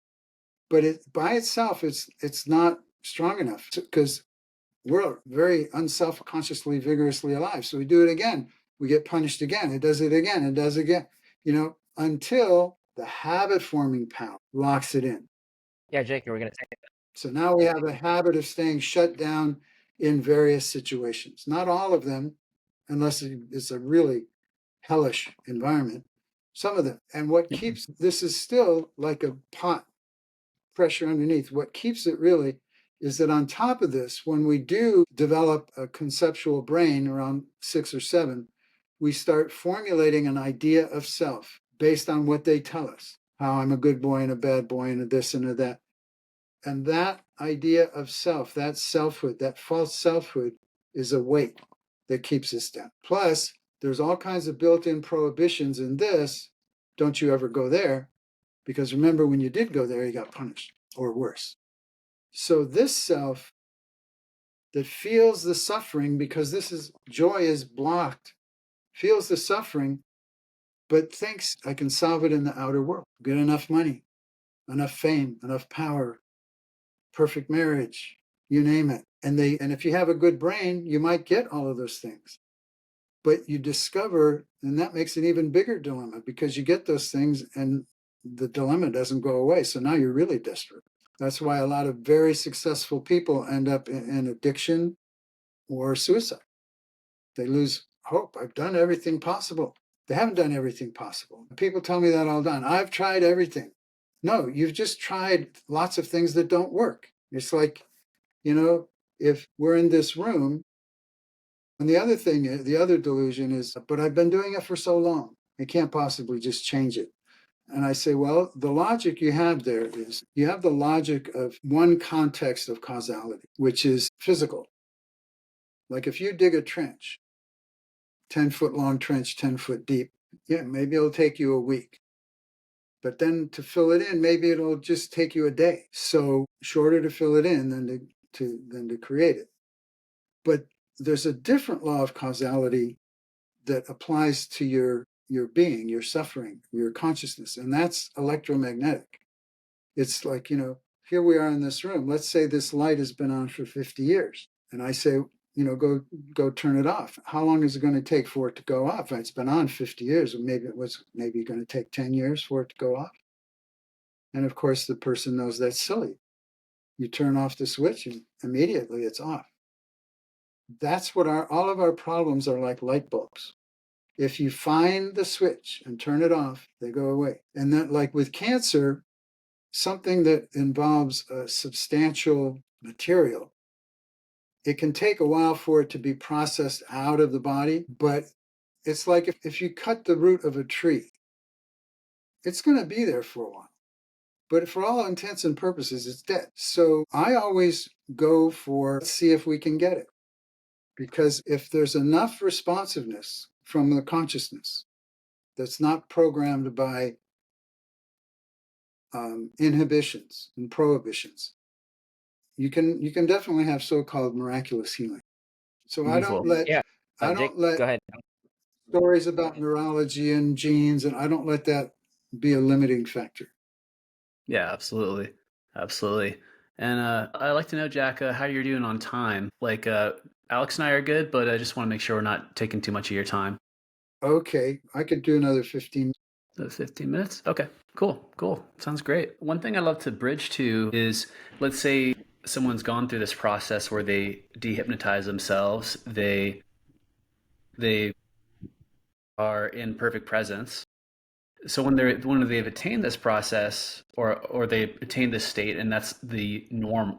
but it by itself, it's not strong enough because we're very unself-consciously, vigorously alive. So we do it again. We get punished again. It does it again. It does again, until the habit-forming power locks it in. Yeah, Jake, you were going to say that. So now we have a habit of staying shut down in various situations. Not all of them, unless it's a really hellish environment. Some of them. And what keeps this is still like a pot pressure underneath. What keeps it really is that on top of this, when we do develop a conceptual brain around 6 or 7, we start formulating an idea of self based on what they tell us, how I'm a good boy and a bad boy and a this and a that. And that idea of self, that selfhood, that false selfhood, is a weight that keeps us down. Plus, there's all kinds of built-in prohibitions in this. Don't you ever go there, because remember, when you did go there, you got punished, or worse. So this self that feels the suffering, because joy is blocked, feels the suffering, but thinks I can solve it in the outer world. Get enough money, enough fame, enough power, perfect marriage, you name it. And if you have a good brain, you might get all of those things. But you discover, and that makes an even bigger dilemma, because you get those things and the dilemma doesn't go away. So now you're really desperate. That's why a lot of very successful people end up in addiction or suicide. They lose hope. I've done everything possible. They haven't done everything possible. People tell me that all the time. I've tried everything. No, you've just tried lots of things that don't work. It's like, if we're in this room, and the other thing, the other delusion is, but I've been doing it for so long. I can't possibly just change it. And I say, well, the logic you have there is you have the logic of one context of causality, which is physical. Like if you dig a trench, 10-foot long trench, 10-foot deep, yeah, maybe it'll take you a week. But then to fill it in, maybe it'll just take you a day. So shorter to fill it in than to create it. But there's a different law of causality that applies to your being, your suffering, your consciousness, and that's electromagnetic. It's like, here we are in this room. Let's say this light has been on for 50 years. And I say, go turn it off. How long is it going to take for it to go off? It's been on 50 years. Maybe it was going to take 10 years for it to go off. And of course, the person knows that's silly. You turn off the switch and immediately it's off. That's what all of our problems are, like light bulbs. If you find the switch and turn it off, they go away. And then, like with cancer, something that involves a substantial material, it can take a while for it to be processed out of the body, but it's like if you cut the root of a tree, it's going to be there for a while. But for all intents and purposes, it's dead. So I always go for, let's see if we can get it. Because if there's enough responsiveness from the consciousness that's not programmed by inhibitions and prohibitions, you can definitely have so-called miraculous healing. So I don't Beautiful. let Yeah. I Jake, don't let go ahead. stories about neurology and genes, and I don't let that be a limiting factor. Yeah, absolutely. Absolutely. And I'd like to know, Jack, how you're doing on time. Like, Alex and I are good, but I just want to make sure we're not taking too much of your time. Okay, I could do another 15. 15 minutes? Okay, cool. Sounds great. One thing I love to bridge to is, let's say someone's gone through this process where they dehypnotize themselves, they are in perfect presence. So when they've attained this process, or they attain this state, and that's the norm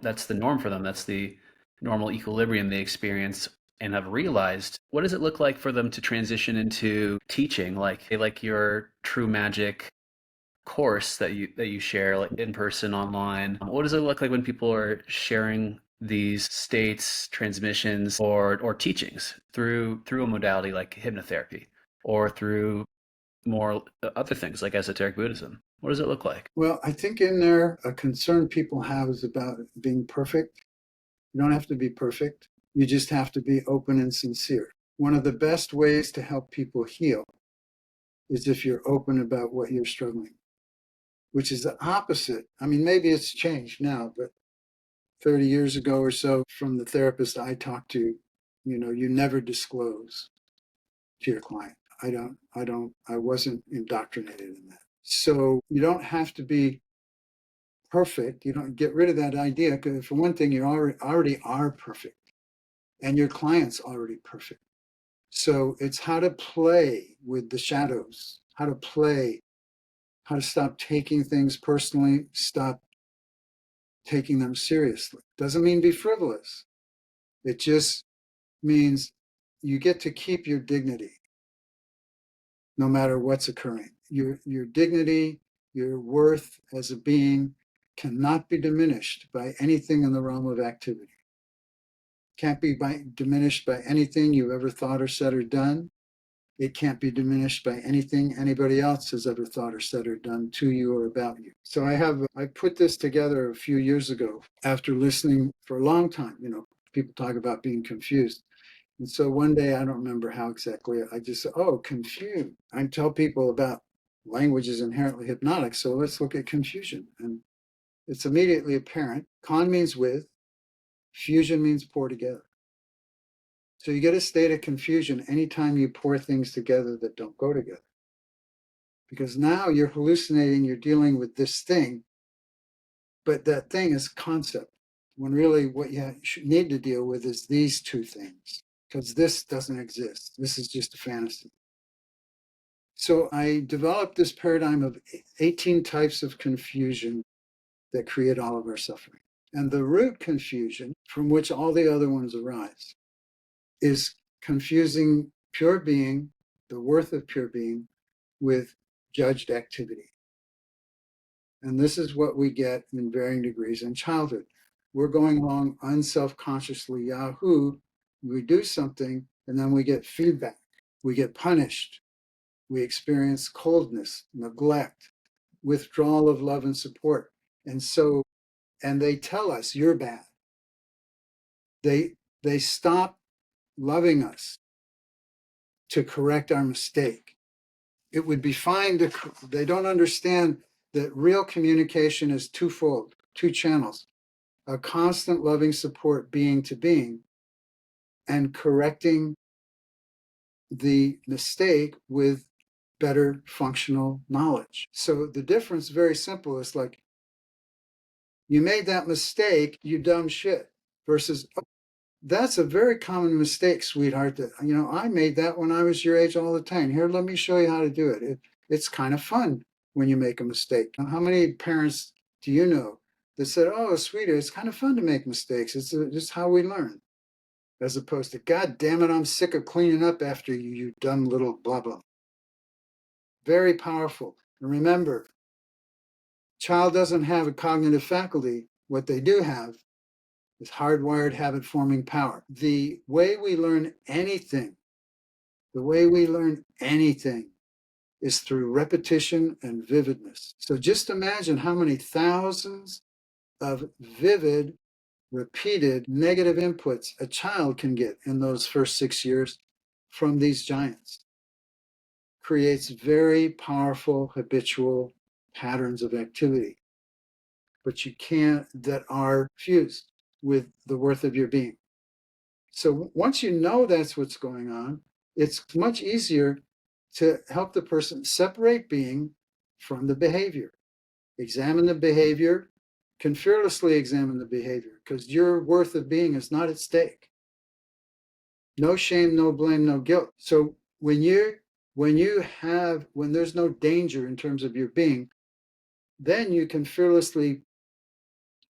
for them, that's the normal equilibrium they experience and have realized, what does it look like for them to transition into teaching, like your True Magic course that you share, like in person, online? What does it look like when people are sharing these states, transmissions, or teachings through a modality like hypnotherapy, or through more other things like esoteric Buddhism? What does it look like? Well, I think in there, a concern people have is about being perfect. You don't have to be perfect. You just have to be open and sincere. One of the best ways to help people heal is if you're open about what you're struggling, which is the opposite. I mean, maybe it's changed now, but 30 years ago or so, from the therapist I talked to, you never disclose to your client. I wasn't indoctrinated in that. So you don't have to be perfect. You don't get rid of that idea, because for one thing, you already are perfect and your client's already perfect. So it's how to play with the shadows, how to stop taking things personally, stop taking them seriously. Doesn't mean be frivolous. It just means you get to keep your dignity no matter what's occurring. Your dignity, your worth as a being cannot be diminished by anything in the realm of activity. Can't be diminished by anything you've ever thought or said or done. It can't be diminished by anything anybody else has ever thought or said or done to you or about you. So I put this together a few years ago after listening for a long time. People talk about being confused. And so one day, I don't remember how exactly, I just said, oh, confused. I tell people about language is inherently hypnotic. So let's look at confusion. And it's immediately apparent. Con means with, fusion means pour together. So you get a state of confusion anytime you pour things together that don't go together. Because now you're hallucinating, you're dealing with this thing, but that thing is concept. When really what you need to deal with is these two things, because this doesn't exist. This is just a fantasy. So I developed this paradigm of 18 types of confusion that create all of our suffering. And the root confusion from which all the other ones arise is confusing pure being, the worth of pure being, with judged activity. And this is what we get in varying degrees in childhood. We're going along unselfconsciously, Yahoo, we do something, and then we get feedback. We get punished. We experience coldness, neglect, withdrawal of love and support. And they tell us, you're bad. They stop loving us to correct our mistake. It would be fine they don't understand that real communication is twofold, two channels, a constant loving support being to being, and correcting the mistake with better functional knowledge. So the difference, very simple, is like, you made that mistake, you dumb shit, versus, oh, that's a very common mistake, sweetheart, that, I made that when I was your age all the time. Here, let me show you how to do it. It's kind of fun when you make a mistake. How many parents do you know that said, oh, sweetie, it's kind of fun to make mistakes. It's just how we learn. As opposed to, God damn it, I'm sick of cleaning up after you, you dumb little blah, blah. Very powerful. And remember, child doesn't have a cognitive faculty. What they do have is hardwired habit forming power. The way we learn anything is through repetition and vividness. So just imagine how many thousands of vivid, repeated negative inputs a child can get in those first 6 years from these giants. Creates very powerful habitual patterns of activity, but you can't, that are fused with the worth of your being. So once you know that's what's going on, it's much easier to help the person separate being from the behavior. Examine the behavior, can fearlessly examine the behavior, because your worth of being is not at stake. No shame, no blame, no guilt. So when there's no danger in terms of your being, then you can fearlessly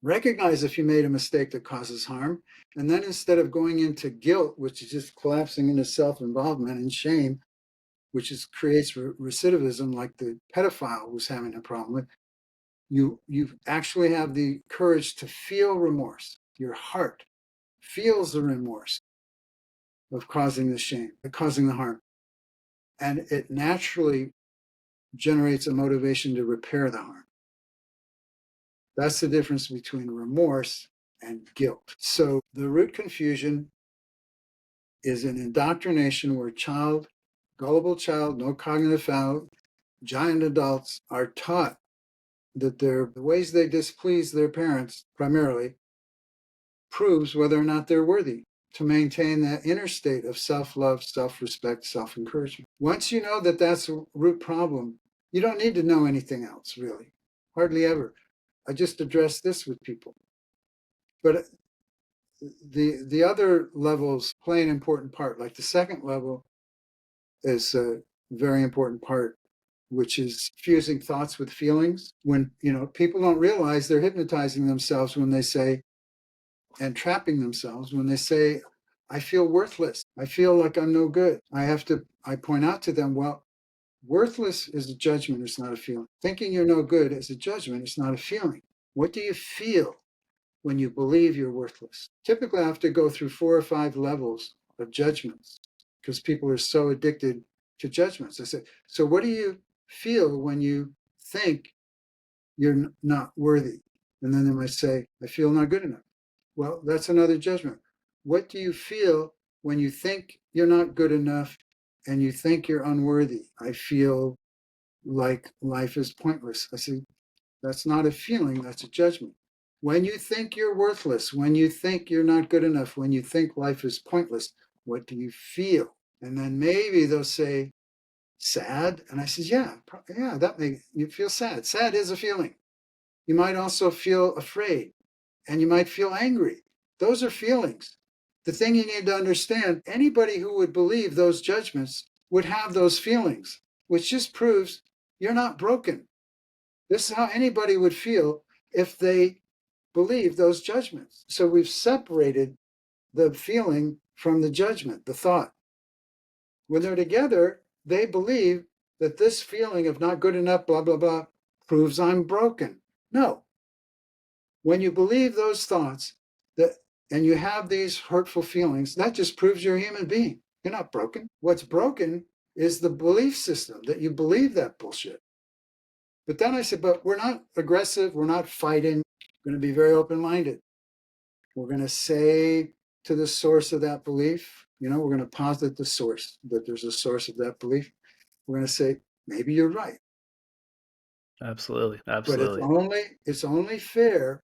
recognize if you made a mistake that causes harm. And then instead of going into guilt, which is just collapsing into self-involvement, and shame, which creates recidivism, like the pedophile was having a problem with, you actually have the courage to feel remorse. Your heart feels the remorse of causing the shame, causing the harm. And it naturally generates a motivation to repair the harm. That's the difference between remorse and guilt. So the root confusion is an indoctrination where gullible child, no cognitive faculty, giant adults are taught that the ways they displease their parents primarily proves whether or not they're worthy to maintain that inner state of self-love, self-respect, self-encouragement. Once you know that that's a root problem, you don't need to know anything else, really. Hardly ever. I just address this with people. But the other levels play an important part. Like the second level is a very important part, which is fusing thoughts with feelings. When people don't realize they're hypnotizing themselves when they say, and trapping themselves when they say, I feel worthless. I feel like I'm no good. I point out to them, well, worthless is a judgment, it's not a feeling. Thinking you're no good is a judgment, it's not a feeling. What do you feel when you believe you're worthless? Typically, I have to go through 4 or 5 levels of judgments because people are so addicted to judgments. I said, so what do you feel when you think you're not worthy? And then they might say, I feel not good enough. Well, that's another judgment. What do you feel when you think you're not good enough and you think you're unworthy? I feel like life is pointless. I say, that's not a feeling, that's a judgment. When you think you're worthless, when you think you're not good enough, when you think life is pointless, what do you feel? And then maybe they'll say, sad. And I said, yeah, that makes you feel sad. Sad is a feeling. You might also feel afraid and you might feel angry. Those are feelings. The thing you need to understand, anybody who would believe those judgments would have those feelings, which just proves you're not broken. This is how anybody would feel if they believe those judgments. So we've separated the feeling from the judgment, the thought. When they're together, they believe that this feeling of not good enough, blah, blah, blah, proves I'm broken. No. When you believe those thoughts that and you have these hurtful feelings, that just proves you're a human being. You're not broken. What's broken is the belief system that you believe that bullshit. But then I said, but we're not aggressive. We're not fighting. We're going to be very open-minded. We're going to say to the source of that belief, we're going to posit the source, that there's a source of that belief. We're going to say, maybe you're right. Absolutely. But Absolutely. it's only fair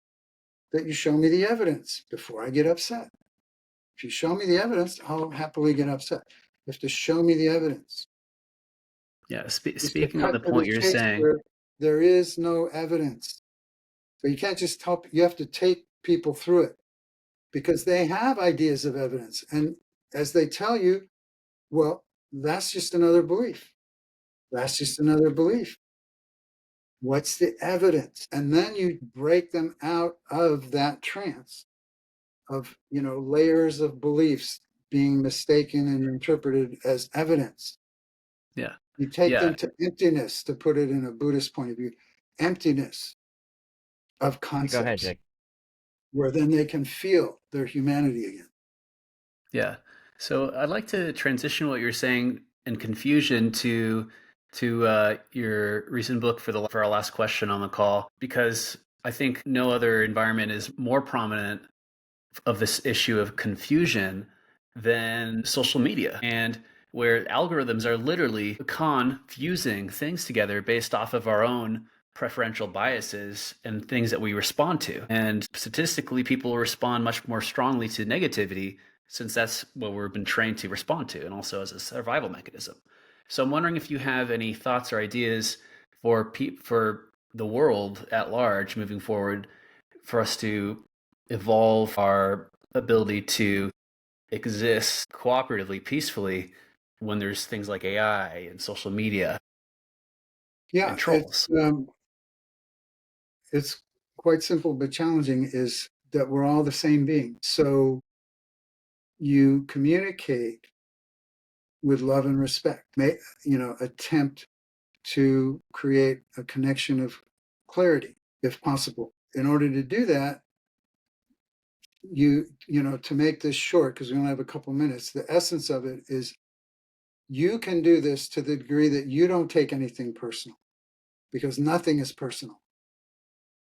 that you show me the evidence before I get upset. If you show me the evidence, I'll happily get upset. You have to show me the evidence. Yeah. It's to Speaking on cut the to the point you're chase saying, where there is no evidence. But you can't just help, you have to take people through it because they have ideas of evidence. And as they tell you, well, that's just another belief. That's just another belief. What's the evidence? And then you break them out of that trance of, layers of beliefs being mistaken and interpreted as evidence. yeah. You take Yeah. them to emptiness, to put it in a Buddhist point of view, emptiness of Go ahead, concepts, Jake. where then they can feel their humanity again. Yeah. So I'd like to transition what you're saying in confusion to your recent book for our last question on the call, because I think no other environment is more prominent of this issue of confusion than social media, and where algorithms are literally confusing things together based off of our own preferential biases and things that we respond to. And statistically, people respond much more strongly to negativity since that's what we've been trained to respond to, and also as a survival mechanism. So I'm wondering if you have any thoughts or ideas for the world at large moving forward, for us to evolve our ability to exist cooperatively, peacefully, when there's things like AI and social media Yeah, and trolls. it's quite simple but challenging. Is that we're all the same being. So you communicate with love and respect. Attempt to create a connection of clarity, if possible. In order to do that, to make this short, because we only have a couple minutes, the essence of it is you can do this to the degree that you don't take anything personal, because nothing is personal.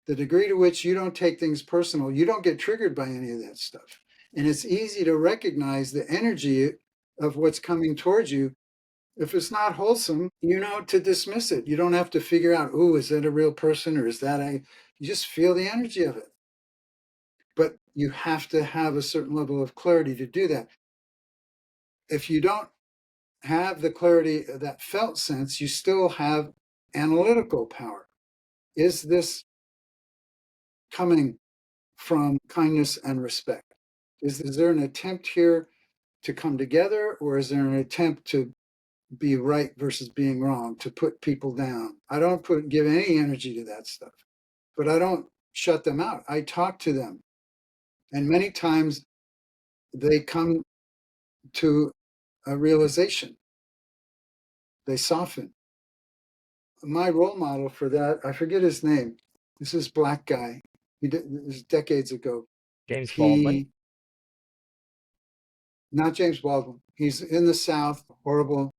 The degree to which you don't take things personal, you don't get triggered by any of that stuff. And it's easy to recognize the energy of what's coming towards you. If it's not wholesome, to dismiss it. You don't have to figure out, oh, is that a real person or is that you just feel the energy of it. But you have to have a certain level of clarity to do that. If you don't have the clarity of that felt sense, you still have analytical power. Is this coming from kindness and respect? Is there an attempt here to come together, or is there an attempt to be right versus being wrong, to put people down? I don't give any energy to that stuff, but I don't shut them out. I talk to them, and many times they come to a realization. They soften. My role model for that, I forget his name. This is black guy. This is decades ago. James Baldwin. He, not James Baldwin. He's in the South, horrible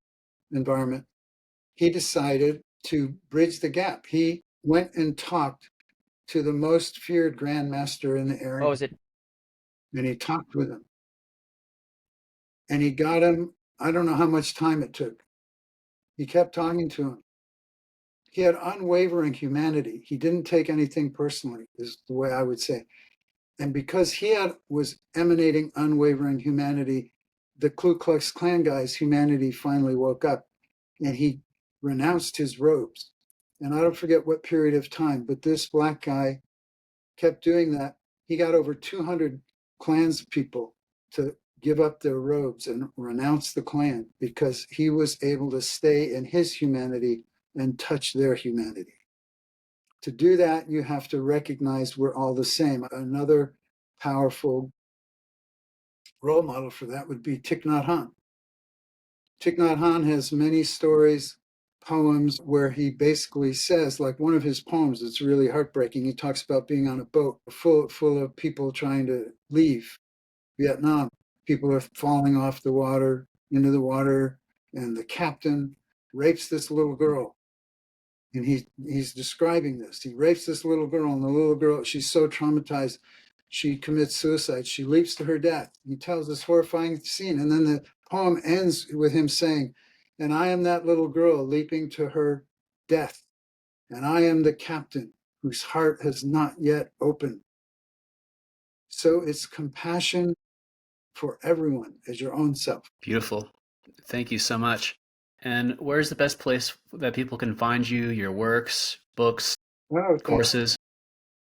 environment, he decided to bridge the gap. He went and talked to the most feared grandmaster in the area, Oh, is it? and he talked with him. And he got him, I don't know how much time it took. He kept talking to him. He had unwavering humanity. He didn't take anything personally, is the way I would say. And because was emanating unwavering humanity, the Ku Klux Klan guy's humanity finally woke up, and he renounced his robes. And I don't forget what period of time, but this black guy kept doing that. He got over 200 Klans people to give up their robes and renounce the Klan because he was able to stay in his humanity and touch their humanity. To do that, you have to recognize we're all the same. Another powerful role model for that would be Thich Nhat Hanh. Thich Nhat Hanh has many stories, poems, where he basically says, like one of his poems, it's really heartbreaking. He talks about being on a boat full of people trying to leave Vietnam. People are falling off the water, into the water, and the captain rapes this little girl. And he's describing this. He rapes this little girl, and the little girl, she's so traumatized, she commits suicide. She leaps to her death. He tells this horrifying scene. And then the poem ends with him saying, and I am that little girl leaping to her death. And I am the captain whose heart has not yet opened. So it's compassion for everyone as your own self. Beautiful. Thank you so much. And where's the best place that people can find you, your works, books, Oh, courses?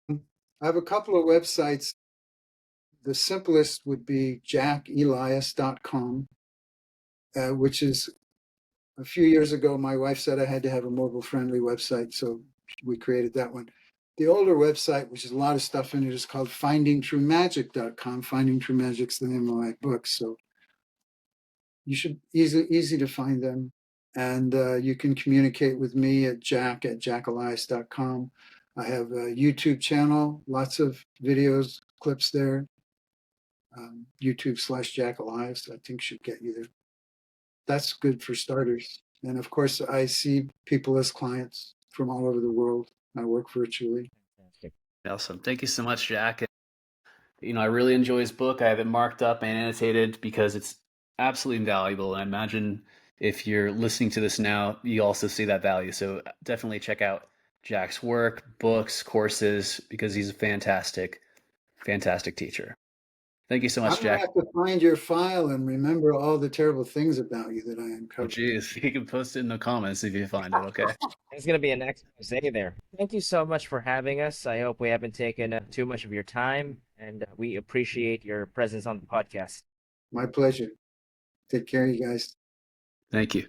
I have a couple of websites. The simplest would be jackelias.com, which is a few years ago, my wife said I had to have a mobile friendly website, so we created that one. The older website, which is a lot of stuff in it, is called findingtruemagic.com. Finding True Magic's the name of my book, so you should easy to find them. And you can communicate with me at jack@jackelias.com. I have a YouTube channel, lots of videos, clips there. YouTube/Jack Elias, I think should get you there. That's good for starters. And of course, I see people as clients from all over the world. I work virtually. Fantastic. Awesome. Thank you so much, Jack. I really enjoy his book. I have it marked up and annotated because it's absolutely invaluable. And I imagine if you're listening to this now, you also see that value. So definitely check out Jack's work, books, courses, because he's a fantastic, fantastic teacher. Thank you so I'm much, going to Jack. have to find your file and remember all the terrible things about you that I Oh, uncovered. geez. You can post it in the comments if you find it, okay? It's going to be an expose there. Thank you so much for having us. I hope we haven't taken too much of your time, and we appreciate your presence on the podcast. My pleasure. Take care, you guys. Thank you.